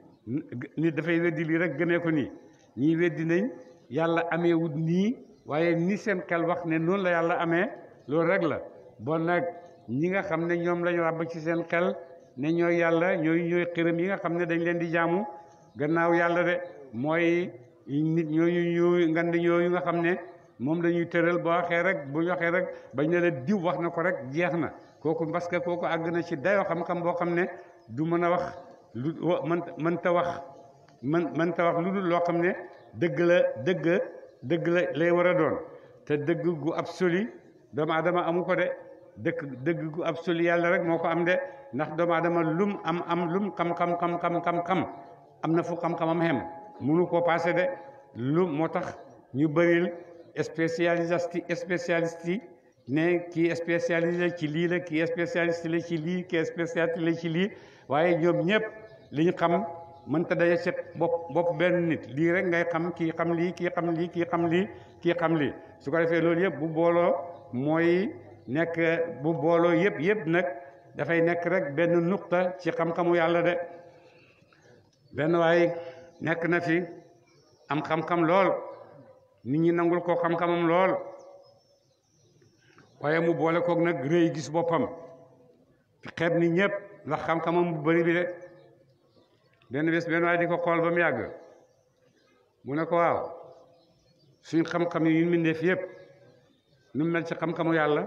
dafay weddi lii rek gëmee ko nii ñii weddi nañ yàlla amee wut nii waaye ni seen xel wax ne noonu la yàlla amee loolu rek la bon nag ñi nga xam ne ñoom lañu ràbb ci seen xel ne ñooy yàlla ñooy xërëm yi nga xam ne dañ leen di jaamu gannaaw yàlla de mooy nit ñooñu ngand ñooyu nga xam ne moom lañuy tëral boo waxee rek bu ñu waxee rek bañ ne la diw wax na ko rek jeex na kooku parce que kooku àgg na ci dayoo xam-xam boo xam ne du mën a wax lu mënta wax lu dul loo xam ne dëgg la lay war a doon te dëgg gu absolu doomu aadama amu ko de dëgg gu absolu yàlla rek moo ko am de ndax doomu aadama lum lum xam am na fu xam-xamam xem munu koo passé de moo tax ñu bëril spécialiste yi ne kii spécialisé ci lii la kii spécialiste la ci lii kii spécialiste la ci lii waaye ñoom ñëpp li ñu xam mënta daje ci bopp benn nit lii rek ngay xam kii xam lii kii xam lii kii xam lii kii xam lii su ko defee loolu yëpp bu booloo mooy nekk bu booloo yëpp nag dafay nekk rek benn nuqta ci xam-xamu yàlla de benn waay nekk na fi am xam-xam lool nit ñi nangul ko xam-xamam lool waaye mu boole koog nag rëy gis boppam xeeb ni ñëpp ndax xam-xamam bu bëri bi de benn bés benn waay di ko xool ba mu yàgg mu ne ko waaw suñ xam-xam yi ñu mbindeef yëpp nu mel ci xam-xamu yàlla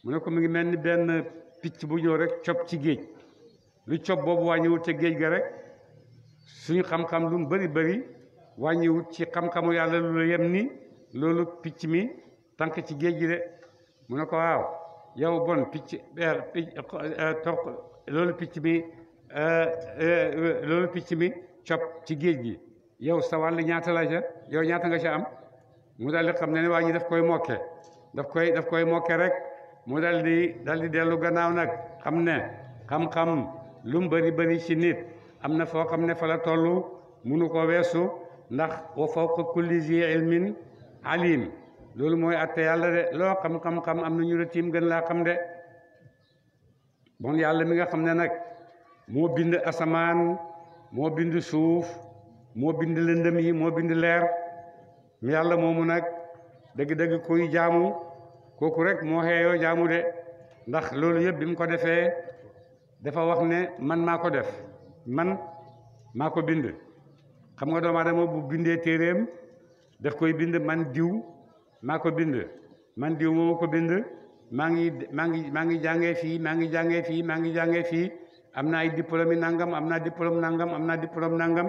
mu ne ko mu ngi mel ni benn picc bu ñëw rek cob ci géej lu cob boobu wàññiwut ca géej ga rek suñu xam-xam lu mu bëri wàññiwut ci xam-xamu yàlla lu la yem ni loolu picc mi tànk ci géej gi de mu ne ko waaw yow bon loolu picc mi cob ci géej gi yow sa wàll ñaata la ca yow ñaata nga ca am mu daal di xam ne waa ji daf koy mokke daf koy mokke rek mu dal di dellu gannaaw nag xam ne xam-xam lu mu bëri ci nit am na foo xam ne fa la toll munu ko weesu ndax wa fawqa kulli zi ilmin alim loolu mooy atte yàlla de loo xam-xam am na ñu la tiim gën laa xam de bon yàlla mi nga xam ne nag moo bind asamaan moo bind suuf moo bind lëndëm yi moo bind leer mi yàlla moomu nag dëgg-dëgg kuy jaamu kooku rek moo xeeyoo jaamu de ndax loolu yëpp bi mu ko defee dafa wax ne man maa ko def man maa ko bind xam nga doomu aadama bu bindee téeréem daf koy bind man diw maa ko bind man diw moo ko bind maa ngi jàngee fii maa ngi jàngee fii am na ay diplôme nangam am naa diplôme nangam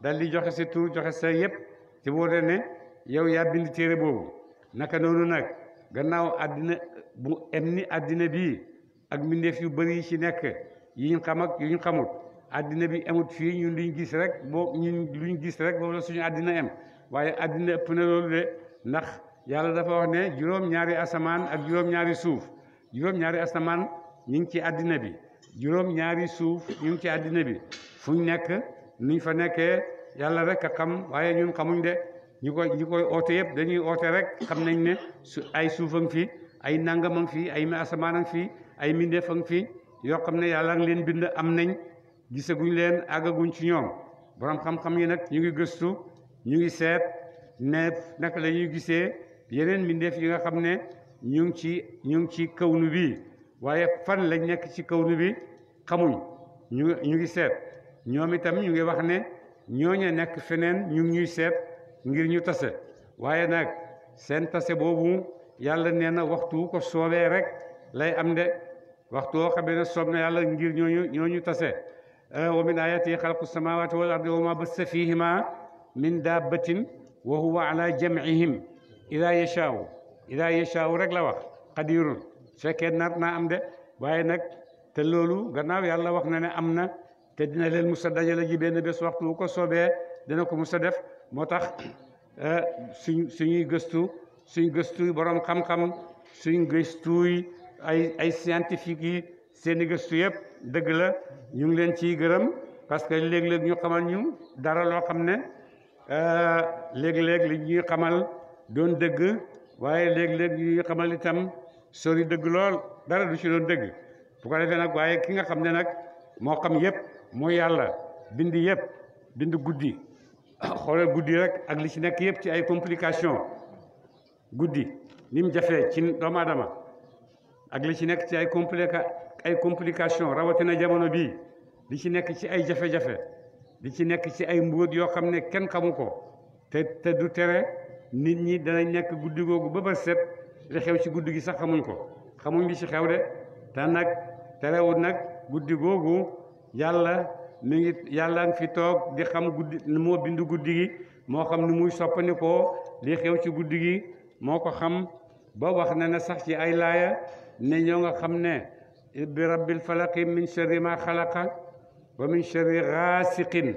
dal di joxe sa tur joxe sa yëpp ci wóor ne yow yaa bind téere boobu naka noonu nag gannaaw àddina bu em ni àddina bi ak mbindeef yu bëri yi ci nekk yi ñu xam ak yu ñu xamut àddina bi emut fii ñun luñ gis rek boobu la suñu àddina em waaye àddina ëpp na loolu de ndax yàlla dafa wax ne juróom-ñaari asamaan ak juróom-ñaari suuf juróom-ñaari asamaan ñu ngi ci àddina bi juróom-ñaari suuf ñu ngi ci àddina bi fu ñu nekk nuñ fa nekkee yàlla rek a xam waaye ñun xamuñ de ñu koy oote yëpp dañuy oote rek xam nañ ne ay suuf a ngi fi ay nangam a ngi fi ay asamaan a ngi fi ay mbindeef a ngi fi yoo xam ne yàlla ngi leen bind am nañ gisaguñ leen àggaguñ ci ñoom borom xam-xam yi nag ñu ngi gëstu ñu ngi seet ne naka la ñuy gisee yeneen mbindeef yi nga xam ne ñu ngi ci kawnu bi waaye fan lañ nekk ci kawnu bi xamuñ ñu ngi seet ñoom itam ñu ngi wax ne ñooña nekk feneen ñu ngi ñuy seet ngir ñu tase waaye nag seen tase boobu yàlla nee na waxtu ko soobee rek lay am de waxtu woo xamee ne soob na yàlla ngir ñooñu tase wa min ayatihi xalqu samawati wal ardi wa ma bassa fihima min dabbatin wa huwa ala jam'ihim ida yashaa'u rek la wax qadirun fekkee nar naa am de waaye nag te loolu gannaaw yàlla wax na ne am na te dina leen musa dajale ji benn bés waxtu wu ko soobee dina ko musa def moo tax suñuy gëstu borom xam-xam suñ gëstuy ay scientifique yi seeni gëstu yëpp dëgg la ñu ngi leen ciy gërëm parce que léeg-léeg ñu xamal ñu dara loo xam ne léeg-léeg li ñuy xamal doon dëgg waaye léeg-léeg ñuy xamal itam sori dëgg lool dara du ci doon dëgg bu ko defee nag waaye ki nga xam ne nag moo xam yëpp mooy yàlla bind yëpp bind guddi xoolal guddi rek ak li ci nekk yëpp ci ay complication guddi ni mu jafee ci doomu aadama ak li ci nekk ci ay complication rawatina jamono bii li ci nekk ci ay jafe-jafe li ci nekk ci ay mbóot yoo xam ne kenn xamu ko te du tere nit ñi danañ nekk guddi googu ba set li xew ci guddi gi sax xamuñ li ci xew de te nag terewul nag guddi googu yàlla ngi fi toog di xam guddi moo bind guddi gi moo xam ni muy soppandikoo li xew ci guddi gi moo ko xam ba wax na ne sax ci ay laaya ne ñoo nga xam ne bi rabbil falaqi min sharri ma xalaqa wa min sharri gaasiqin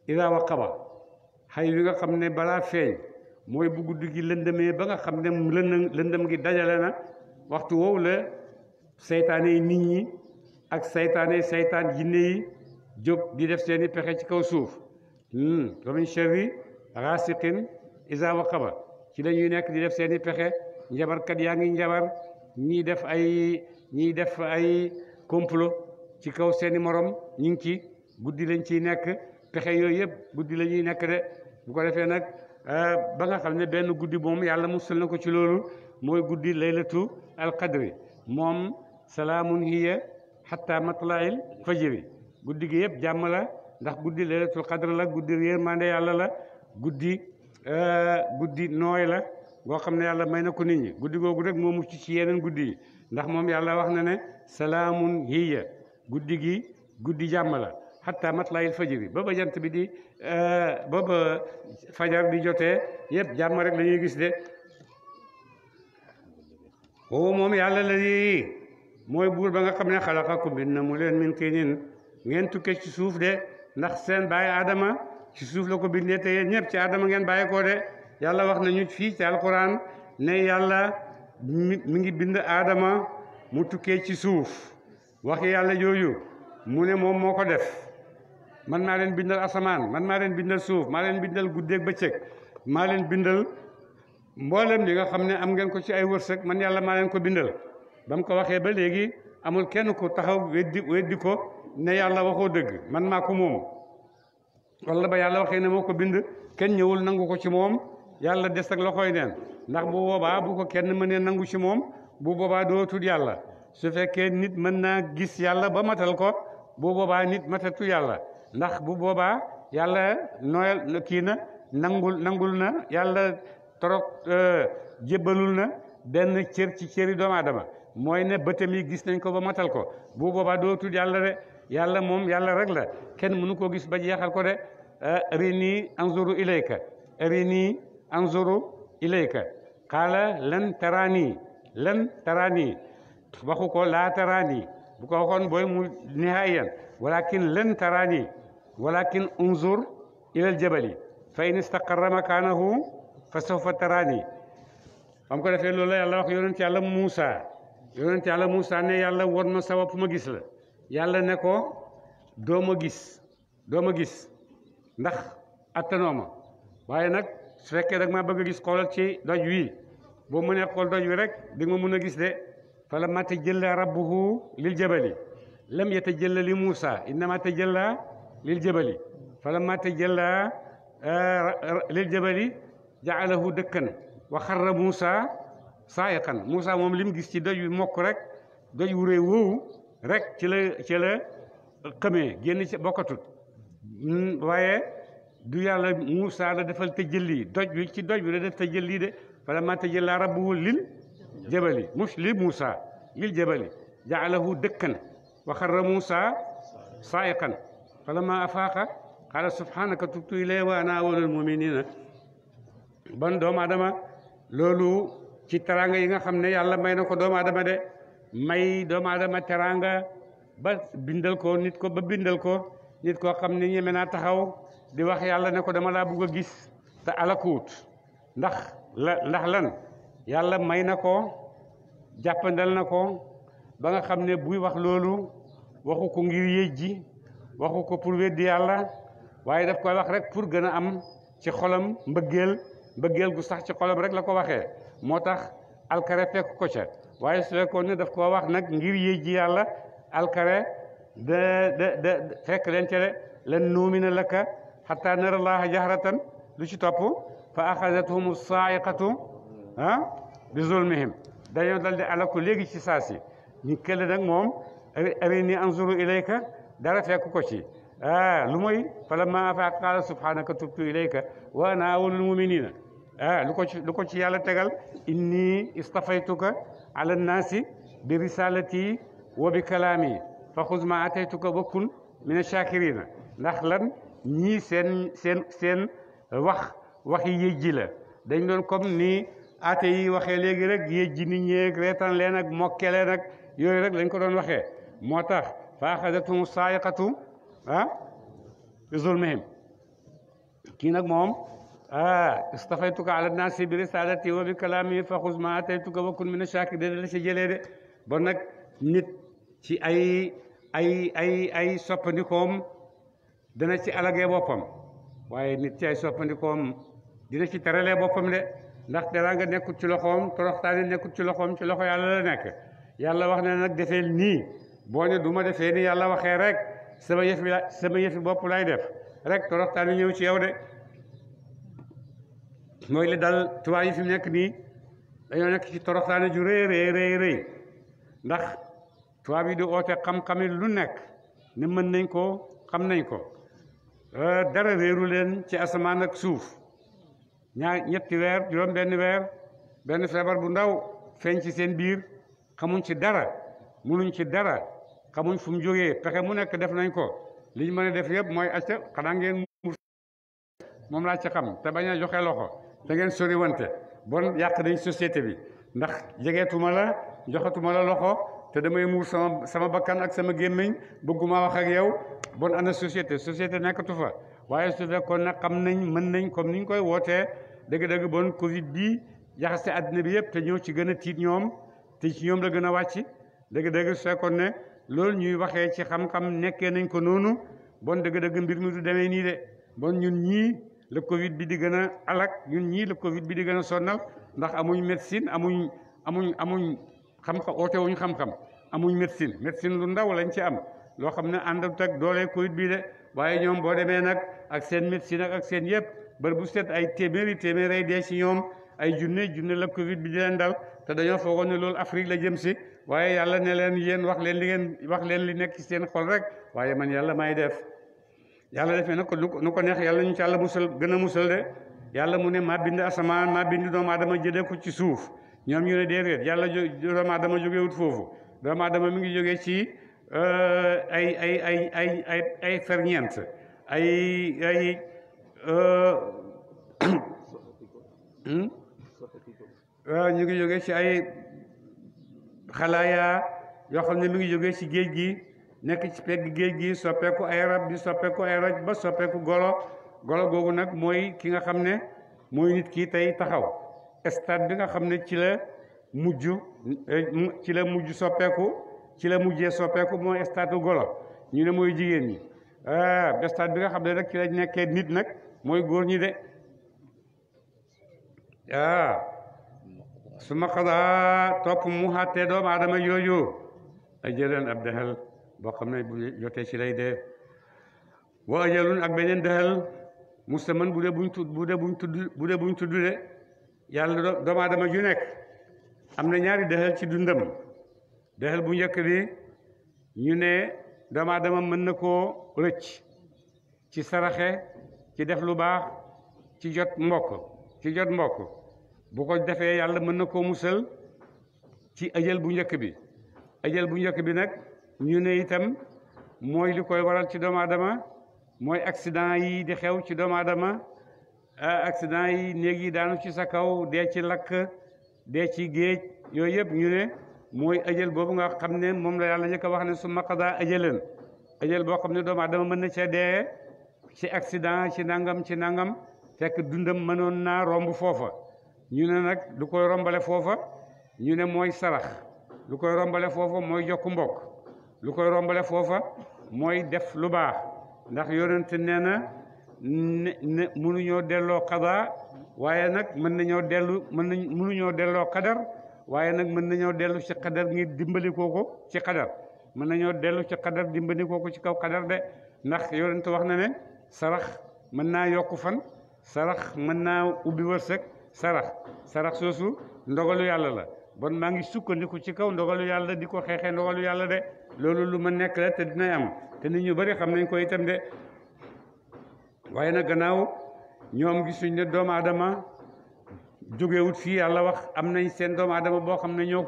ida waqaba xay wi nga xam ne balaa feeñ mooy bu guddi gi lëndëmee ba nga xam ne lëndëm gi dajale na waxtu woowu la seytaane yi nit ñi ak seytaan jinne yi jóg di def seeni pexe ci kaw suuf wa min sharri gaasiqin iza waqaba ci la ñuy nekk di def seeni pexe njabarkat yaa ngi njabar ñiy def ay complot ci kaw seeni morom ñu ngi ci guddi lañ ciy nekk pexe yooyu yëpp guddi la ñuy nekk de bu ko defee nag ba nga xam ne benn guddi moom yàlla musal na ko ci loolu mooy guddi laylatu alqadri moom salaamun hiya hatta matla'il fajri guddi gi yëpp jàmm la ndax guddi laylatul qadr la guddi yërmande yàlla la guddi nooy la boo xam ne yàlla may na ko nit ñi guddi googu rek moo mucc ci yeneen guddi yi ndax moom yàlla wax na ne salaamun hiya guddi gi guddi jàmm la hatta matla'il fajri ba jant bi di ba fajar di jotee yëpp jàmm rek la ñuy gis de o moom yàlla la mooy buur ba nga xam ne xalaqakum bind na mu leen min tiinin ngeen tukkee ci suuf de ndax seen bàyyi Adama ci suuf la ko bindee te yéen ñëpp ci Adama ngeen bàyyi ko de yàlla wax nañu fii ci alquran ne yàlla mi ngi bind Adama mu tukkee ci suuf waxi yàlla jooju mu ne moom moo ko def man maa leen bindal asamaan man maa leen bindal suuf maa leen bindal guddeeg bëccëg maa leen bindal mboolem li nga xam ne am ngeen ko ci ay wërsëg man yàlla maa leen ko bindal ba mu ko waxee ba léegi amul kenn ku taxaw weddi ko ne yàlla waxoo dëgg man maa ko moom wala ba yàlla waxee ne moo ko bind kenn ñëwul nangu ko ci moom yàlla des ak loxoy neen ndax bu boobaa bu ko kenn mënee nangu ci moom bu boobaa dootul yàlla su fekkee nit mën naa gis yàlla ba matal ko bu boobaa nit matatu yàlla ndax bu boobaa yàlla nooyal kii na nangul na yàlla torop jébbalul na benn cër ci cëri doomu aadama mooy ne bëtam yi gis nañ ko ba matal ko bu boobaa dootul yàlla de yàlla moom yàlla rek la kenn mënu ko gis ba jeexal ko de arini anzuru ilayka qaala lan taraani waxu ko laa taraani bu ko waxoon booy mu nihaayan walakin lan taraani walakin unzur ilal jabali fa in istaqarra makaanahu fa sawfa taraani bam ko defee loolu la yàlla wax yonent yàlla Muusa ne yàlla won ma sa bopp ma gis la yàlla ne ko doo ma gis ndax attanoo ma waaye nag su fekkee dag maa bëgg a gis xoolal ci doj wi boo mënee xool doj wi rek di nga mën a gis de falammaa tajallaa rabbuhu lil jabali lam yatajalla li Muusa innamaa tajallaa lil jabali falammaa tajallaa lil jabali ja'alahu dakkan wa xarra Muusa saa'iqan Muusa moom li mu gis ci doj wi mokk rek doj wu rëy woowu rek ci la xamee génn ci bokkatut waaye du yàlla Muusa la defal tajalli doj wi ci doj wi la def tajalli de falammaa tajallaa rabbuhu lil jabali mush li Muusa lil jabali ja'alahu dakkan wa xarra Muusa saa'iqan falammaa afaaqa qaala subhaanaka tubtu ilayka wa ana awwalul mu'miniina ban doomu aadama loolu ci teraanga yi nga xam ne yàlla may na ko doomu aadama de may doomu aadama teraanga ba bindal ko nit koo xam ne ñeme naa taxaw di wax yàlla ne ko dama laa bugg a gis te alakuut ndax lan yàlla may na ko jàppandal na ko ba nga xam ne buy wax loolu waxu ko ngir yéej waxu ko pour weddi yàlla waaye daf koy wax rek pour gën a am ci xolam mbëggeel gu sax ci xolam rek la ko waxee moo tax alkare fekk ko ca waaye su fekkoon ne daf koo wax nag ngir yéej ji yàlla alkare de fekk leen ca de lan nuumina laka xataa nara allaha jahratan lu ci topp fa axadathum saaiqatu bi zulmihim dañoo dal di alaku léegi ci saasi ñu kële nag moom arini anzuru ilayka dara fekk ko ci lu mooy falamma afaaqa qaala subhaanaka tubtu ilayka wa ana awwalul mu'miniina lu ko ci yàlla tegal inni istafaytuka ala nnaasi bi risalati wa bi kalaami fa xuz ma ataytuka wa kun mina shakirina ndax lan ñii seen waxi yéej ji la dañ doon comme ni ate yi waxee léegi rek yéej ji nit ñeeg reetaan leen ak mokke leen ak yooyu rek lañ ko doon waxee moo tax fa axadathum saayiqatu bi zulmihim kii nag moom istafaytuka ala naasi bi risalati wa bi kalaami fa xuz ma ataytuka wa kun mina shakirina la ci jëlee de bon nag nit ci ay soppandikoom dana ci alagee boppam waaye nit ci ay soppandikoom dina ci teralee boppam de ndax dara nga nekkut ci loxoom toroxtaani nekkut ci loxoom ci loxo yàlla la nekk yàlla wax ne nag defeel nii boo ne du ma defee ni yàlla waxee rek sama yëfi bopp lay def rek toroxtaani ñëw ci yow de mooy li dal tubaab yi fi mu nekk nii dañoo nekk ci toroxtaani ju rëy rëy rëy ndax tubaab yi di oote xam-xami lu nekk ne mën nañ ko xam nañ ko dara réeru leen ci asamaan ak suuf ñetti weer juróom benn weer benn feebar bu ndaw feeñ ci seen biir xamuñ ci dara munuñ ci dara xamuñ fu mu jógee pexe mu nekk def nañ ko li ñu mën a def yëpp mooy acca xanaa ngeen moom laa ci xam te bañ a joxe loxo te ngeen sori wante bon yàq nañ société bi ndax jegeetuma la joxatuma la loxo te damay muur sama bakkan ak sama gémmiñ bëgguma wax ak yow bon ana société nekkatu fa waaye su fekkoon nag xam nañ mën nañ comme ni ñu koy wootee dëgg-dëgg bon Covid bii jaxase àddina bi yëpp te ñëw ci gën a tiit ñoom te ci ñoom la gën a wàcc dëgg-dëgg su fekkoon ne loolu ñuy waxee ci xam-xam nekkee nañ ko noonu bon dëgg-dëgg mbir mi du demee nii de bon ñun ñii le Covid bi di gën a alak ñun ñii le Covid bi di gën a sonnal ndax amuñ médecine amuñ xam-xam oote wuñ xam-xam amuñ médecine lu ndaw lañ ci am loo xam ne àndut ak doole Covid bii de waaye ñoom boo demee nag ak seen médecine ak seen yëpp bër bu set ay téeméer ay dee ci ñoom ay junne la Covid bi di leen dal te dañoo foogoon ne loolu Afrique la jëm si waaye yàlla ne leen yéen wax leen li nekk ci seen xol rek waaye man yàlla may def yàlla defee nag nu ko neex yàlla ñu ci yàlla musal gën a musal de yàlla mu ne maa bind asamaan maa bind doomu aadama jëlee ko ci suuf ñoom ñu ne déedéet yàlla doomu aadama jógewut foofu doomu aadama mi ngi jógee ci ay ferñeent ñu ngi jógee ci ay xalaaya yoo xam ne mi ngi jógee ci géej gi nekk ci pegg géej gi soppeeku ay rab di soppeeku ay raj ba soppeeku golo googu nag mooy ki nga xam ne mooy nit ki tey taxaw stade bi nga xam ne ci la mujj soppeeku ci la mujjee soppeeku mooy stade golo ñu ne mooy jigéen ñi stade bi nga xam ne nag ci la nekkee nit nag mooy góor ñi de su ma xadaa topp mu xàttee doomu aadama yooyu ajalan ab dexal boo xam ne bu jotee ci lay dee wa ajalun ak beneen dexal mustaman bu dee buñ tudd de yàlla doomu aadama ju nekk am na ñaari dexal ci dundam dexal bu njëkk bi ñu ne doomu aadama mën na koo rëcc ci saraxe ci def lu baax ci jot mbokk bu ko defee yàlla mën na koo musal ci ajal bu njëkk bi nag ñu ne itam mooy li koy waral ci doomu aadama mooy accident yi di xew ci doomu aadama accident yi néeg yi daanu ci sa kaw dee ci lakk dee ci géej yooyu yëpp ñu ne mooy ajal boobu nga xam ne moom la yàlla njëkk a wax ne su maqadaa ajalan ajal boo xam ne doomu aadama mën na cee dee ci accident ci nangam fekk dundam mënoon naa romb foofa ñu ne nag lu koy rombale foofa ñu ne mooy sarax lu koy rombale foofa mooy jokku mbokk lu koy rombale foofa mooy def lu baax ndax yonent nee na ne mënuñoo delloo xadaa waaye nag mënuñoo delloo xadar waaye nag mën nañoo dellu ci xadar ngir dimbali ko ci xadar mën nañoo dellu ci xadar dimbali ko ci kaw xadar de ndax yonent wax na ne sarax mën naa yokku fan sarax mën naa ubbi wërsëg sarax soosu ndogalu yàlla la bon maa ngi sukkandiku ci kaw ndogalu yàlla di ko xeexee ndogalu yàlla de loolu lu ma nekk la te dinay am te nit ñu bari xam nañ ko itam de waaye nag gannaaw ñoom gisuñ ne doomu aadama jógewut fii yàlla wax am nañ seen doomu aadama boo xam ne ñoo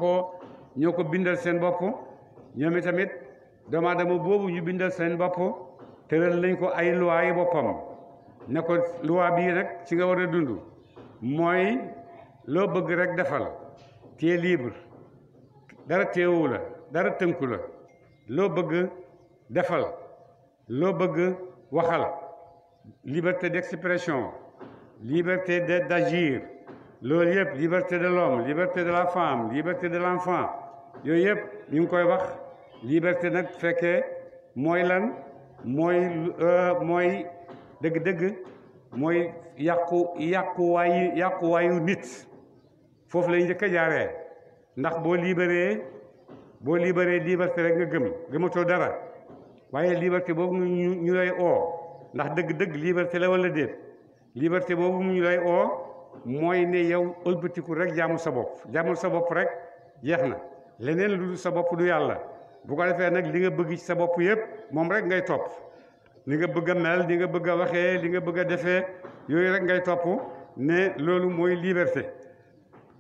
ko bindal seen bopp ñoom itamit doomu aadama boobu ñu bindal seen bopp tëral lañ ko ay loi yi boppam ne ko loi bii nag ci nga war a dund mooy loo bëgg rek defal t'es libre dara teewu la dara tënku la loo bëgg defal loo bëgg waxal liberté d'expression liberté d'agir loolu yëpp liberté de l'homme liberté de la femme liberté de l'enfant yooyu yëpp ñu ngi koy wax liberté nag fekkee mooy lan mooy dëgg-dëgg mooy yàquwaayu nit foofu lay njëkk a jaaree ndax boo libéré liberté rek nga gëmatoo dara waaye liberté boobu ñu lay oo ndax dëgg-dëgg liberté la wala déet liberté boobu ñu lay oo mooy ne yow ëlbatiku rek jaamul sa bopp rek jeex na leneen lu sa bopp du yàlla bu ko defee nag li nga bëgg ci sa bopp yëpp moom rek ngay topp li nga bëgg a mel li nga bëgg a waxee li nga bëgg a defee yooyu rek ngay topp ne loolu mooy liberté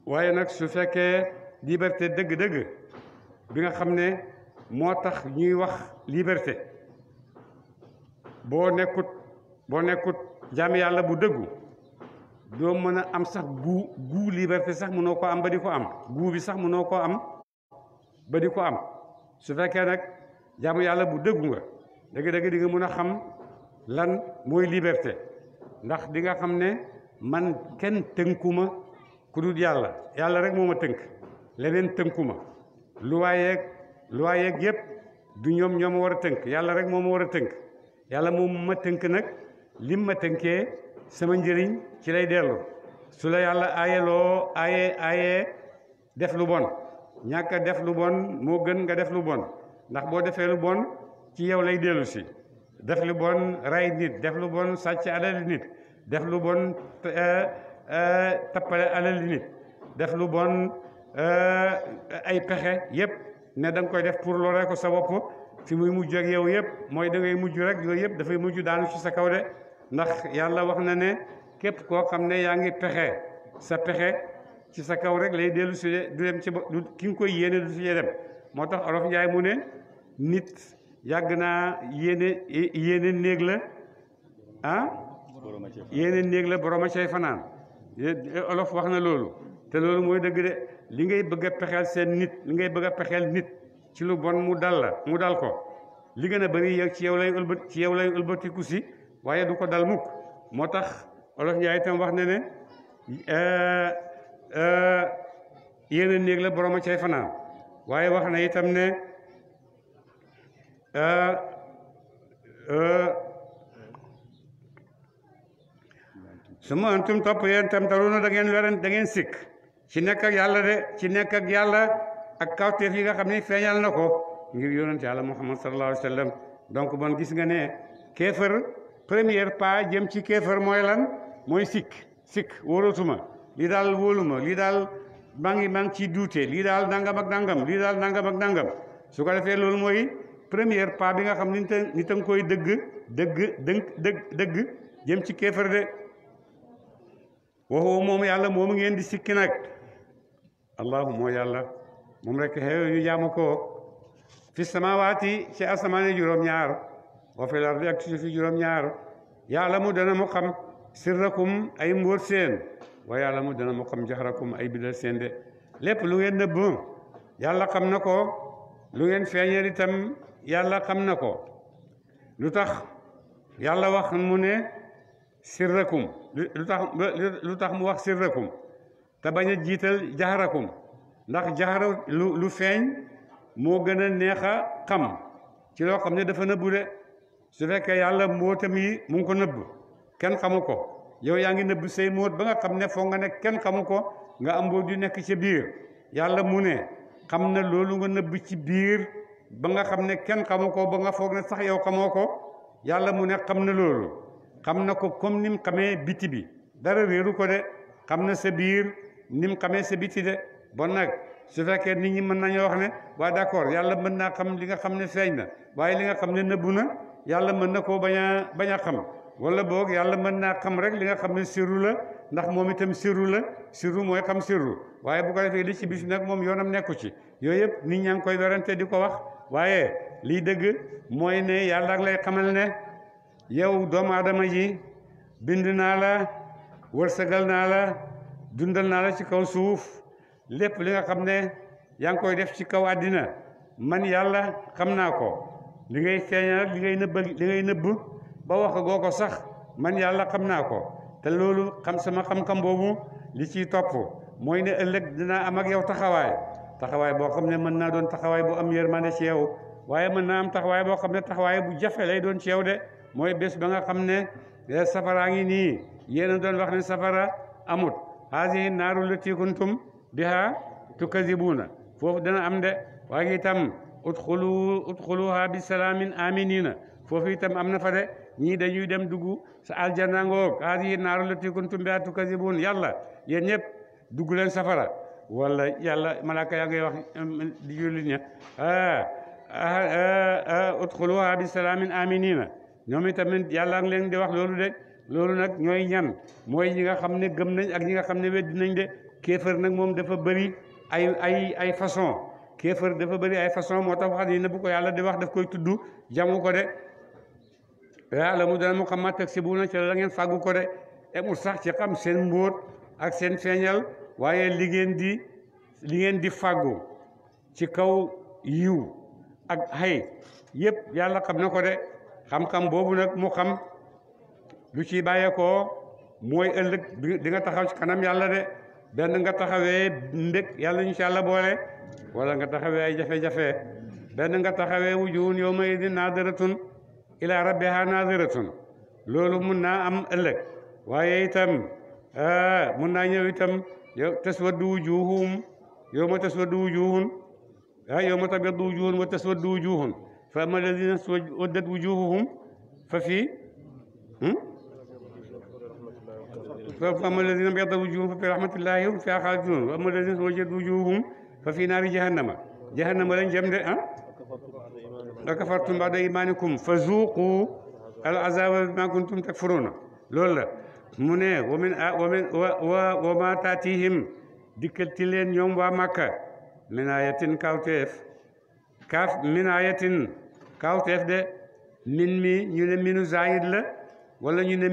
waaye nag su fekkee liberté dëgg-dëgg bi nga xam ne moo tax ñuy wax liberté boo nekkut jaam yàlla bu dëggu doo mën a am sax gu liberté sax mënoo ko am ba di ko am gu bi sax mënoo ko am ba di ko am su fekkee nag jaamu yàlla bu dëggu nga dëgg-dëgg di nga mën a xam lan mooy liberté ndax di nga xam ne man kenn tënkuma ku dul yàlla rek moo ma tënk leneen tënkuma lu waayeeg yëpp du ñoom ñoo ma war a tënk yàlla rek moo ma war a tënk yàlla moom ma tënk nag lim ma tënkee sama njëriñ ci lay dellu su la yàlla aaye def lu bon ñàkk a def lu bon moo gën nga def lu bon ndax boo defee lu bon ci yow lay dellu si def lu bon ray nit def lu bon sàcc alali nit def lu bon tappale alali nit def lu bon ay pexe yépp ne da nga koy def pour loree ko sa bopp fi muy mujj ak yow yëpp mooy da ngay mujj rek yooyu yëpp dafay mujj daanu ci sa kaw de ndax yàlla wax na ne képp koo xam ne yaa ngi pexe sa pexe ci sa kaw rek lay dellu si du dem ci ki nga koy yéene du si dem moo tax Olof Njaay mu ne nit yàgg naa yéene néeg la yéene néeg la borom a cay fanaan Olof wax na loolu te loolu mooy dëgg de li ngay bëgg a pexeel seen nit li ngay bëgg a pexeel nit ci lu bon mu dal ko li gën a bëri yow ci yow lay ëlbatiku si waaye du ko dal mukk moo tax Olof Njaay itam wax na ne yéene néeg la borom a cay fanaan waaye wax na itam ne su ma antum topp yéen tam taruna da ngeen sikk ci nekk ak yàlla de ci nekk ak yàlla ak kawteef yi nga xam ne feeñal na ko ngir yonent yàlla Muhammad sallallahu alayhi wa sallam donc bon gis nga ne kéefër première pas jëm ci kéefër mooy lan mooy sikk wóorootuma lii daal wóoluma lii daal maa ngi ciy duute lii daal nangam ak nangam lii daal nangam ak nangam su ko defee loolu mooy première pas bi nga xam ni nit a nga koy dëgg jëm ci kéefër de waxoo moom yàlla moomu ngeen di sikki nag allahu moo yàlla moom rek xew ñu jaamu ko fi samawaati ci asamaani juróom-ñaar wa fil ardi ak ci fi juróom-ñaar yàlla mu dana mu xam sirrakum ay mbóot seen wa yàlla mu dana mu xam jaxrakum ay bidal seen de lépp lu ngeen nëbb yàlla xam na ko lu ngeen feeñeel itam yàlla xam na ko lu tax yàlla wax mu ne sirrakum lu tax mu wax sirrakum te bañ a jiital jaxarakum ndax jaxara lu feeñ moo gën a neex a xam ci loo xam ne dafa nëbbu de su fekkee yàlla mbóotam yi mu ngi ko nëbb kenn xamu ko yow yaa ngi nëbb say mbóot ba nga xam ne foog nga ne kenn xamu ko nga am mbóot yu nekk ci biir yàlla mu ne xam na loolu nga nëbb ci biir ba nga xam ne kenn xamu ko ba nga foog ne sax yow xamoo ko yàlla mu ne xam na loolu xam na ko comme ni mu xamee biti bi dara réeru ko de xam na sa biir ni mu xamee sa biti de bon nag su fekkee nit ñi mën nañoo wax ne waa d'accord yàlla mën naa xam li nga xam ne feeñ na waaye li nga xam ne nëbbu na yàlla mën na koo bañ a xam wala boog yàlla mën naa xam rek li nga xam ne sirru la ndax moom itam sirru la sirru mooy xam sirru waaye bu ko defee li ci bis nag moom yoonam nekku ci yooyu yëpp nit ñaa ngi koy werante di ko wax waaye lii dëgg mooy ne yàlla ak lay xamal ne yow doomu aadama ji bind naa la wërsëgal naa la dundal naa la ci kaw suuf lépp li nga xam ne yaa ngi koy def ci kaw àddina man yàlla xam naa ko li ngay feeñal li ngay nëbb ba wax goo ko sax man yàlla xam naa ko te loolu sama xam-xam boobu li ciy topp mooy ne ëllëg dinaa am ak yow taxawaay boo xam ne mën naa doon taxawaay bu am yërmande ci yow waaye mën naa am taxawaay boo xam ne taxawaay bu jafe lay doon ci yow de mooy bés ba nga xam ne safaraa ngi nii yéen a doon wax ne safara amut haasihi naaru lati kuntum biha tukazibuuna foofu dana am de waaye itam udxuluha bi salaamin aminina foofu itam am na fa de ñii dañuy dem dugg sa aljanna ngoog haadihi naaru lati kuntum biha tukazibuun yàlla yéen ñëpp dugg leen safara wala yàlla malaaka yaa ngay wax di jullit ña udxuluha bi salaamin aminina ñoom itamit yàlla ngi leen di wax loolu de loolu nag ñooy ñan mooy ñi nga xam ne gëm nañ ak ñi nga xam ne weddi nañ de kéefër nag moom dafa bëri ay façon kéefër dafa bëri ay façon moo tax wax ne bu ko yàlla di wax daf koy tudd jamu ko de yàlla mu dana mu xam ma teg si bu na ci la ngeen fàggu ko de emul sax ci xam seen mbóot ak seen feeñal waaye li ngeen di fàggu ci kaw yiw ak xay yëpp yàlla xam na ko de xam-xam boobu nag mu xam lu ciy bàyyeekoo mooy ëllëg di nga taxaw ci kanam yàlla de benn nga taxawee mbég yàlla ñu ci yàlla boole wala nga taxawee ay jafe-jafe benn nga taxawee wujuhun yawma idin naadiratun ila rabbiha naadiratun loolu mun naa am ëllëg waaye itam mun naa ñëw itam yow taswaddu wujuhum yawma taswaddu wujuhun yawma tabyaddu wujuhun wa taswaddu wujuhun fa amma alladina swaddat wujuhuhum fa fii فأما الذين ابيضت وجوههم ففي رحمة الله هم فيها خالدون وأما الذين سودت وجوههم ففي نار جهنم لن جمد أكفرتم بعد إيمانكم فذوقوا العذاب بما كنتم تكفرون لولا mu ne وما تأتيهم dikkati leen ñoom waa Makka min ayatin kawteef de min mi ñu ne minu zaayid la wala ñu ne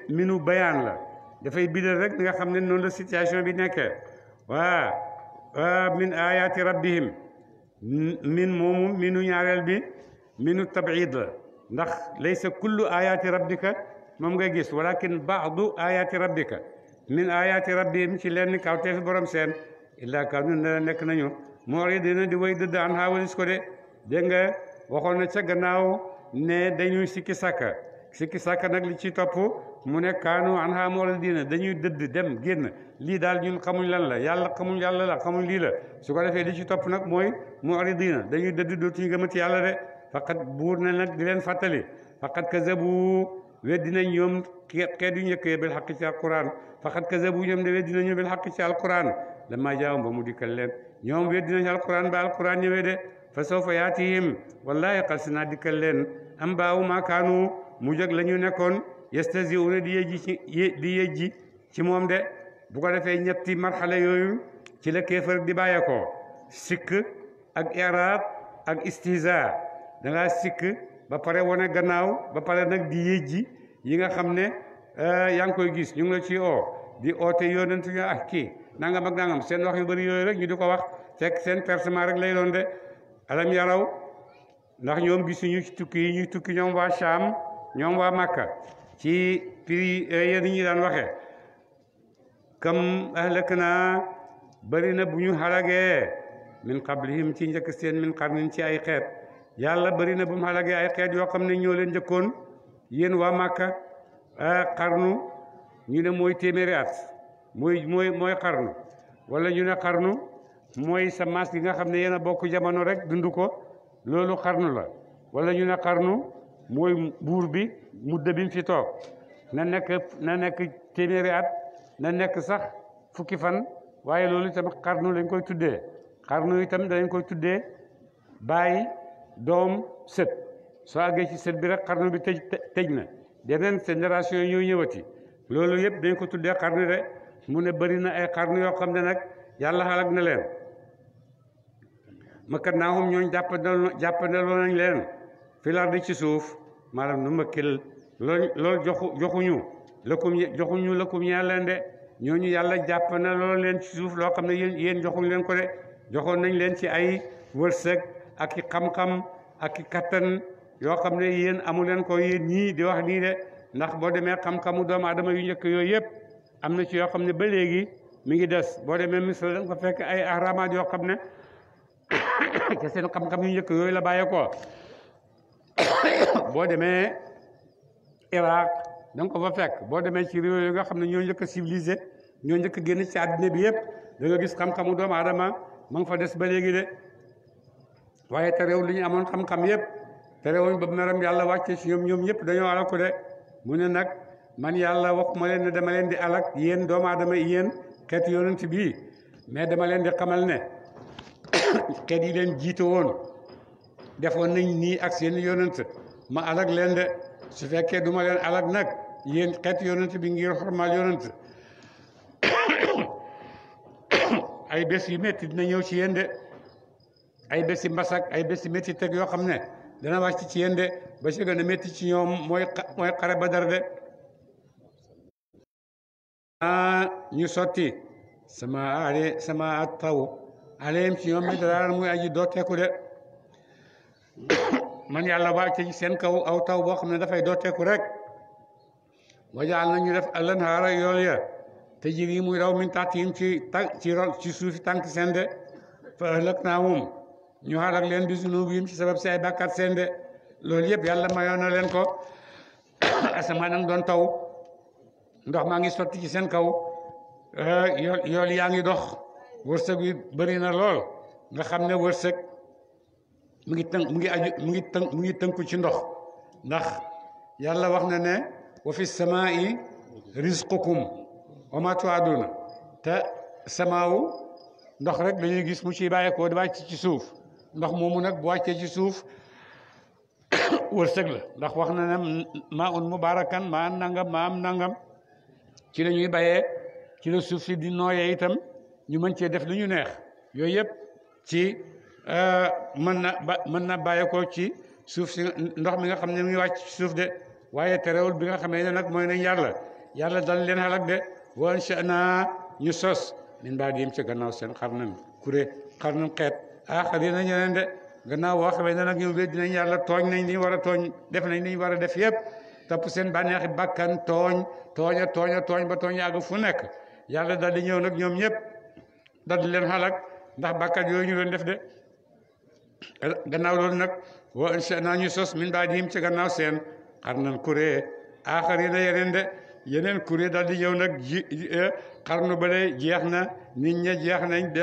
minu bayaan la dafay bidal rek nga xam ne noonu la situation bi nekkee min ayati rabbihim min moomu minu ñaareel bi minu tab'id la ndax laysa kullu ayati rabbika moom nga gis walakin ba'du ayati rabbika min ayati rabbihim ci leen kawteefi borom seen illa kaanu ne nekk nañu mu'ridina di way dëdd an xaawalis ko de dégg nga waxoon na ca gannaaw ne dañuy sikki sàkka nag li ci topp mu ne kaanu an ha mu'ridina dañuy dëdd dem génn lii daal ñun xamuñ lan la yàlla xamuñ yàlla la xamuñ lii la su ko defee li ci topp nag mooy mu'ridina dañuy dëdd dootuñu gëmati yàlla de faqat buur na nag di leen fàttali faqat kazabu weddi nañ ñoom xeet yu njëkkee bil xaq ci alquran faqat kazabu ñoom de weddi nañu bil xaq ci alquran lama jaawam ba mu dikkal leen ñoom weddi nañ alquran ba alquran ñëwee de fa sawfa yaatihim wallahi xal si naa dikkal leen am baawu maa kaanu mu jóg la ñu nekkoon yestaziuna di yejji ci moom de bu ko defee ñetti marxale yooyu ci la kéefar di bàyyeekoo sikk ak iraab ak istihza da ngaa sikk ba pare wane gannaaw ba pare nag di yejji yi nga xam ne yaa ngi koy gis ñu ngi la ci di oote yonent ñu kii nangam ak nangam seen wax yu bëri yooyu rek ñu di ko wax fekk seen persement rek lay doon de alam yaraw ndax ñoom gisuñu ci tukki yi ñuy tukki ñoom waa Sham ñoom waa Makka ci prix yéen ñi daan waxee kam ahlakna bëri na bu ñu xalagee min qablihim ci njëkk seen min qarnin ci ay xeet yàlla bëri na bu mu xalagee ay xeet yoo xam ne ñoo leen njëkkoon yéen waa Makka xarnu ñu ne mooy téeméeri at mooy xarnu wala ñu ne xarnu mooy sa maas gi nga xam ne yéen a bokk jamono rek dund ko loolu xarnu la wala ñu ne xarnu mooy buur bi mudda bi mu fi toog na nekk téeméeri at na nekk sax fukki fan waaye loolu itam xarnu lañ koy tuddee xarnu itam dañ koy tuddee baay doom sët soo àggee ci sët bi rek xarnu bi tëj na yeneen génération yi ñoo ñëwati loolu yëpp dañ ko tuddee xarnu de mu ne bëri na ay xarnu yoo xam ne nag yàlla xalak na leen makkat naa xum ñooñ jàppandaloo nañ leen filar di ci suuf maanaam nu makkil loolu joxuñu lëkkum ñaa leen de ñooñu yàlla jàppandaloo leen ci suuf loo xam ne yéen joxuñ leen ko de joxoon nañ leen ci ay wërsëg ak i xam-xam ak i kattan yoo xam ne yéen amu leen ko yéen ñii di wax nii de ndax boo demee xam-xamu doomu adama yu njëkk yooyu yëpp am na ci yoo xam ne ba léegi mi ngi des boo demee Misra da nga ko fekk ay ahraamaat yoo xam ne te seen xam-xam yu njëkk yooyu la bàyyeekoo boo demee Iraq da nga ko fa fekk boo demee ci réew yi nga xam ne ñoo njëkk a civilisé ñoo njëkk a génn ci àddina bi yëpp da nga gis xam-xamu doomu aadama ma nga fa des ba léegi de waaye te réew li ñu amoon xam-xam yëpp te réewuñ ba meram yàlla wàcce ci ñoom ñëpp dañoo alaku de mu ne nag man yàlla waxuma leen ne dama leen di alak yéen doomu aadama yéen xeetu yonent bii mais dama leen di xamal ne xeet yi leen jiite woon defoon nañ nii ak seen yonent ma alak leen de su fekkee duma leen alak nag yéen xeetu yonent bi ngir xormal yonent ay bés yu métti dina ñëw ci yéen de ay bési mbasak ay bési métti teg yoo xam ne dana wàcc ci yéen de ba ci gën a métti ci ñoom mooy xare Badar de ñu sotti sama taw aleyhim ci ñoom mi dara muy aji dooteeku de man yàlla wàcce ci seen kaw aw taw boo xam ne dafay dooteeku rek wajaal na ñu def al-anhaara yool ya te jiri muy raw min tahtihim ci suufi tànk seen de fa ahlaknaahum ñu halak leen bi zunubihim ci sabab si ay bàkkaat seen de loolu yëpp yàlla mayoon na leen ko asamaan ak doon taw ndox maa ngi sotti ci seen kaw yool yaa ngi dox wërsëg wi bëri na lool nga xam ne wërsëg mu ngi tënku ci ndox ndax yàlla wax na ne wa fi samaa'i rizqukum wa ma tu'aduna te samaawu ndox rek dañuy gis mu ciy bàyyeekoo di wàcc ci suuf ndox moomu nag bu wàccee ci suuf wërsëg la ndax wax na ne maa un mubarakan maa am nangam ci la ñuy bayee ci la suuf si di nooyee itam ñu mën cee def lu ñu neex yooyu yëpp ci mën na bàyyeekoo ci suuf si ndox mi nga xam ne mu ngi wàcc ci suuf de waaye terewul bi nga xamee ne nag mooy nañ yàlla dal leen xalak de wa ansha'naa ñu sos min ba'dihim ci gannaaw seen xarnan xeet aaxariina ñeneen de gannaaw boo xamee ne nag ñu weddi nañ yàlla tooñ nañ li ñu war a tooñ def nañ li ñu war a def yëpp topp seen bànneexi bakkan tooñ ba tooñ yàgg fu nekk yàlla dal di ñëw nag ñoom ñëpp dal di leen xalak ndax bakkan yooyu ñu doon def de gannaaw loolu nag wa ansha'naa ñu sos min ba'dihim ci gannaaw seen xarnan kuré aaxariina yeneen kuré dal di ñëw nag xarnu bale jeex na nit ña jeex nañ de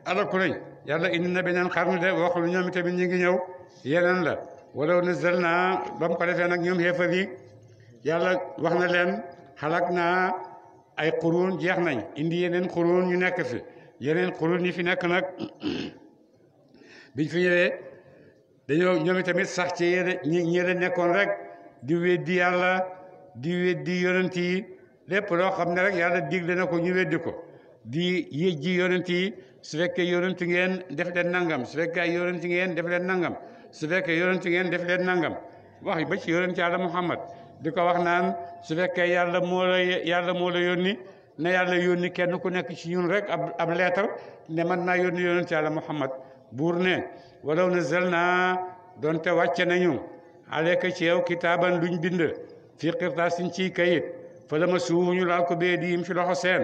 alaku nañ yàlla indi na beneen xarnu de wax lu ñoom itamit ñu ngi ñëw yeneen la walaw nazzalnaa ba mu ko defee nag ñoom xeefar yi yàlla wax na leen xalak naa ay xuruun jeex nañ indi yeneen xuruun ñu nekk fi yeneen xuruun yi fi nekk nag biñ fi ñëwee dañoo ñoom itamit sax ci ñi leen nekkoon rek di weddi yàlla di weddi yonent yi lépp loo xam ne rek yàlla digle na ko ñu weddi ko di yëjji yonent yi su fekkee yonent ngeen def leen nangam su fekkee ay yonent ngeen def leen nangam su fekkee yonent ngeen def leen nangam wax ba ci yonent yàlla Muhammad di ko wax naan su fekkee yàlla moo la yónni na yàlla yónni kenn ku nekk ci ñun rek ab leetar ne man naa yónni yonent yàlla Muhammad buur ne walaw nazzalnaa doonte wàcce nañu aleyka ci yow kitaaban luñ bind fii qirtaasin ci kayit fa la ma suufu ñu laal ko bee diim ci loxo seen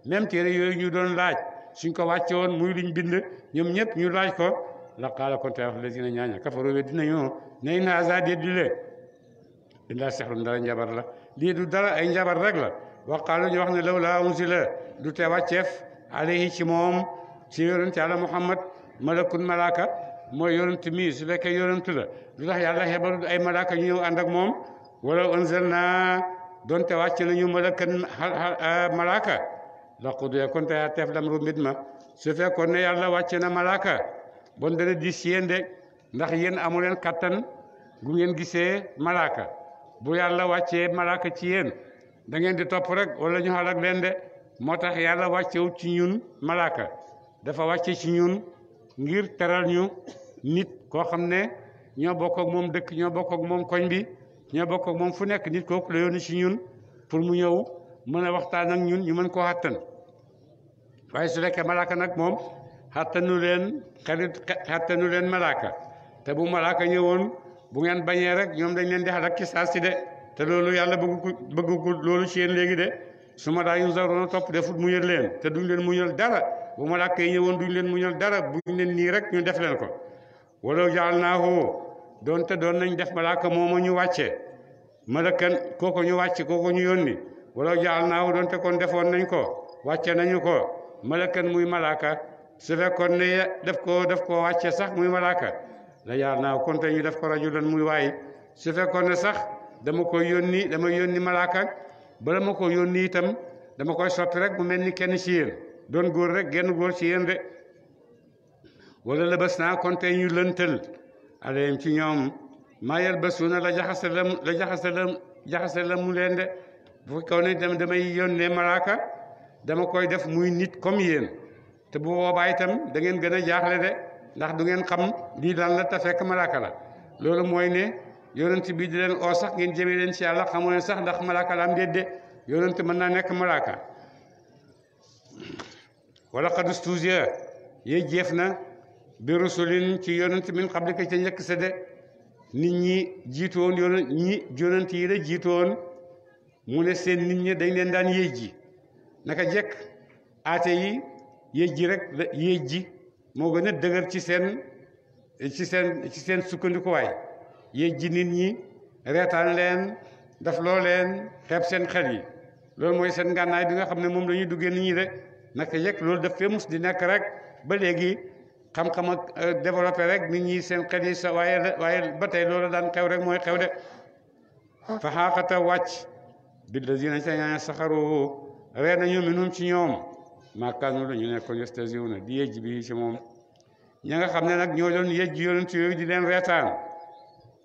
même téere yooyu ñu doon laaj suñ ko wàcce woon muy luñ bind ñoom ñëpp ñu laaj ko la qaala kon tey wax lazina ñaaña kafaru we dinañu ne inna haazaa déedile illaa sihrun dara njabar la lii du dara ay njabar rek la wa qaalu ñu wax ne lawlaa unzila du te wàcceef alayhi ci moom ci yonent yàlla Muhammad malakun malaaka mooy yonent mi su fekkee yonent la du tax yàlla xebalu ay malaaka ñu ñëw ànd ak moom wala anzalnaa donte wàcc nañu malakan malaaka la qudiya kon te teef lamru mbir ma su fekkoon ne yàlla wàcce na malaaka bon dana dis yéen de ndax yéen amu leen kattan gu ngeen gisee malaaka bu yàlla wàccee malaaka ci yéen da ngeen di topp rek wala ñu xalak leen de moo tax yàlla wàccewut ci ñun malaaka dafa wàcce ci ñun ngir teral ñu nit koo xam ne ñoo bokk ak moom dëkk ñoo bokk ak moom koñ bi ñoo bokk ak moom fu nekk nit kooku la yónni ci ñun pour mu ñëw mën a waxtaan ak ñun ñu mën koo xattan waaye su fekkee malaaka nag moom xattanu leen malaaka te bu malaaka ñëwoon bu ngeen bañee rek ñoom dañ leen di xalak ci saa si de te loolu yàlla bëggu loolu ci yéen léegi de su ma daa yu zaroon topp defut muñal leen te duñ leen muñal dara bu malaaka yi ñëwoon duñ leen muñal dara buñ leen nii rek ñu def leen ko wala jaal naahu doonte doon nañ def malaaka mooma ñu wàcce malakan kooko ñu wàcce kooko ñu yónni wala jaal naahu doonte kon defoon nañ ko wàcce nañu ko malakan muy malaaka su fekkoon ne def ko wàcce sax muy malaaka la jaal naahu kon te ñu def ko rajulan muy waay su fekkoon ne sax dama yónni malaaka bala ma ko yónni itam dama koy soppi rek mu mel ni kenn ci yéen doon góor rek genn góor ci yéen de wala la bés naa kon tey ñu lëntal alayhim ci ñoom maa yalbasuuna la jaxase la mu leen de bu kaw ne damay yónnee malaaka dama koy def muy nit comme yéen te bu boobaa itam da ngeen gën a jaaxle de ndax du ngeen xam lii lan la te fekk malaaka la loolu mooy ne yonent bi di leen oo sax ngeen jëmee leen ci yàlla xamu leen sax ndax malaaka la am déet de yonent mën naa nekk malaaka wala qad ustuziya yee jeef na bi rusulin ci yonent min qablika ca njëkk sa de nit ñi jiitoon yonent yi la jiitoon mu ne seen nit ñi dañ leen daan yéej ji naka jekk aate yi yéej ji rek yéej ji moo gën a dëgër ci seen sukkandikuwaay yéej ji nit ñi reetaan leen daf loo leen xeeb seen xel yi loolu mooy seen ngànnaay bi nga xam ne moom la ñuy duggee nit ñi de naka jekk loolu daf fee mus di nekk rek ba léegi xam-xam ak développé rek nit ñi seen xel yi sa waaye ba tey loolu daan xew rek mooy xew de fa xaaxata wàcc billazina ca ñaaña saxaru ree nañu minum ci ñoom maakaanu la ñu nekkoon yastasiwuna di yejj bi ci moom ña nga xam ne nag ñoo doon yejj yonent yooyu di leen reetaan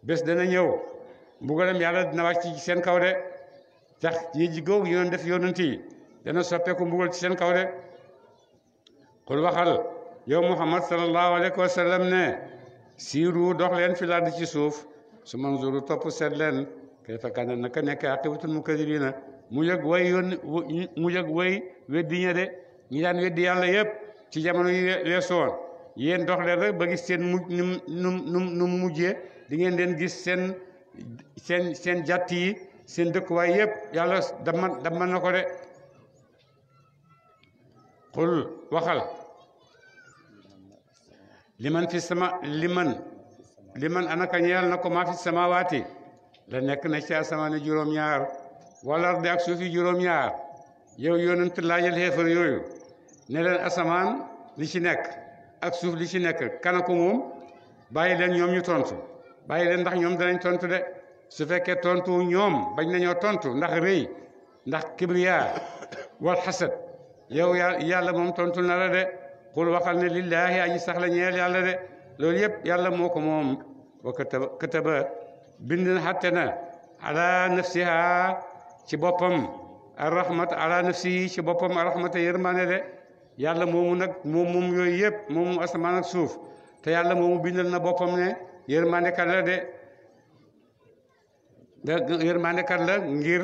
bés dana ñëw mbugalam yàlla dina wàcc ci seen kaw de tax yejj googu ñu doon def yonent yi dana soppeeku mbugal ci seen kaw de xul waxal yow muhammad sallallahu alayhi wa sallam ne siiru dox leen fi ladd ci suuf su manzuru topp seet leen kayfa kaana naka nekk aqibatul mukadibina mu yëg way weddi ña de ñi daan weddi yàlla yëpp ci jamono yi weesu woon yéen dox leen rek ba gis seen mujj nu mu mujjee di ngeen leen gis seen jàtt yi seen dëkkuwaay yëpp yàlla dama na ko de xul waxal liman anaka ñeel na ko maa fi samawaati la nekk na ci asamaane juróom-ñaar wala ardi ak suufi juróom-ñaar yow yonent laajal xeefar yooyu ne leen asamaan li ci nekk ak suuf li ci nekk kana ko moom bàyyi leen ñoom ñu tontu bàyyi leen ndax ñoom danañ tontu de su fekkee tontu ñoom bañ nañoo tontu ndax rëy ndax kibriya wal xasad yow yàlla moom tontu na la de xul waxal ne lillaahi aji sax la ñeel yàlla de loolu yëpp yàlla moo ko moom wa kataba bind na xatte na ala nafsiha ci boppam arrahmat ala nafsihi ci boppam arrahmata yërmande de yàlla moomu nag moom yooyu yëpp moomu asamaan ak suuf te yàlla moomu bindal na boppam ne yërmande kat la de yërmande kat la ngir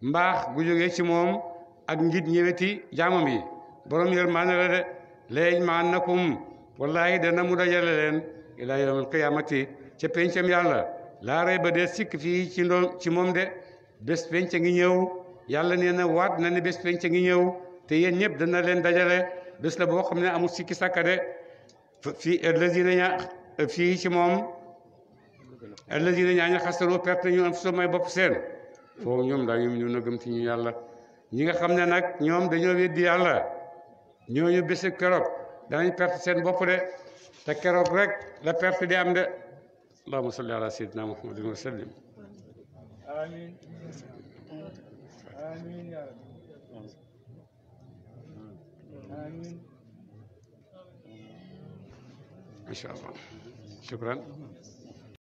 mbaax gu jógee ci moom ak ngit ñëweti jaamam yi borom yërmande la de léegi ma annakum wallahi dana mu dajale leen ila yawmil qiyamati ca pencam yàlla laa rey ba dee sikk fii ci moom de bés penc ngi ñëw yàlla nee na waat na ne bés penc ngi ñëw te yéen ñëpp dana leen dajale bés la boo xam ne amul sikki sàkka de fii fii ci moom allazina ñaaña xasaru perte ñu am so may bopp seen foofu ñoom daa ñu na gëm ci ñu yàlla ñi nga xam ne nag ñoom dañoo weddi yàlla ñooñu bési keroog danañ perte seen bopp de te keroog rek la perte di am de allahumma salli ala sayyidina muhammadin wa sallim amin amin ya rabbi amin insha allah shukran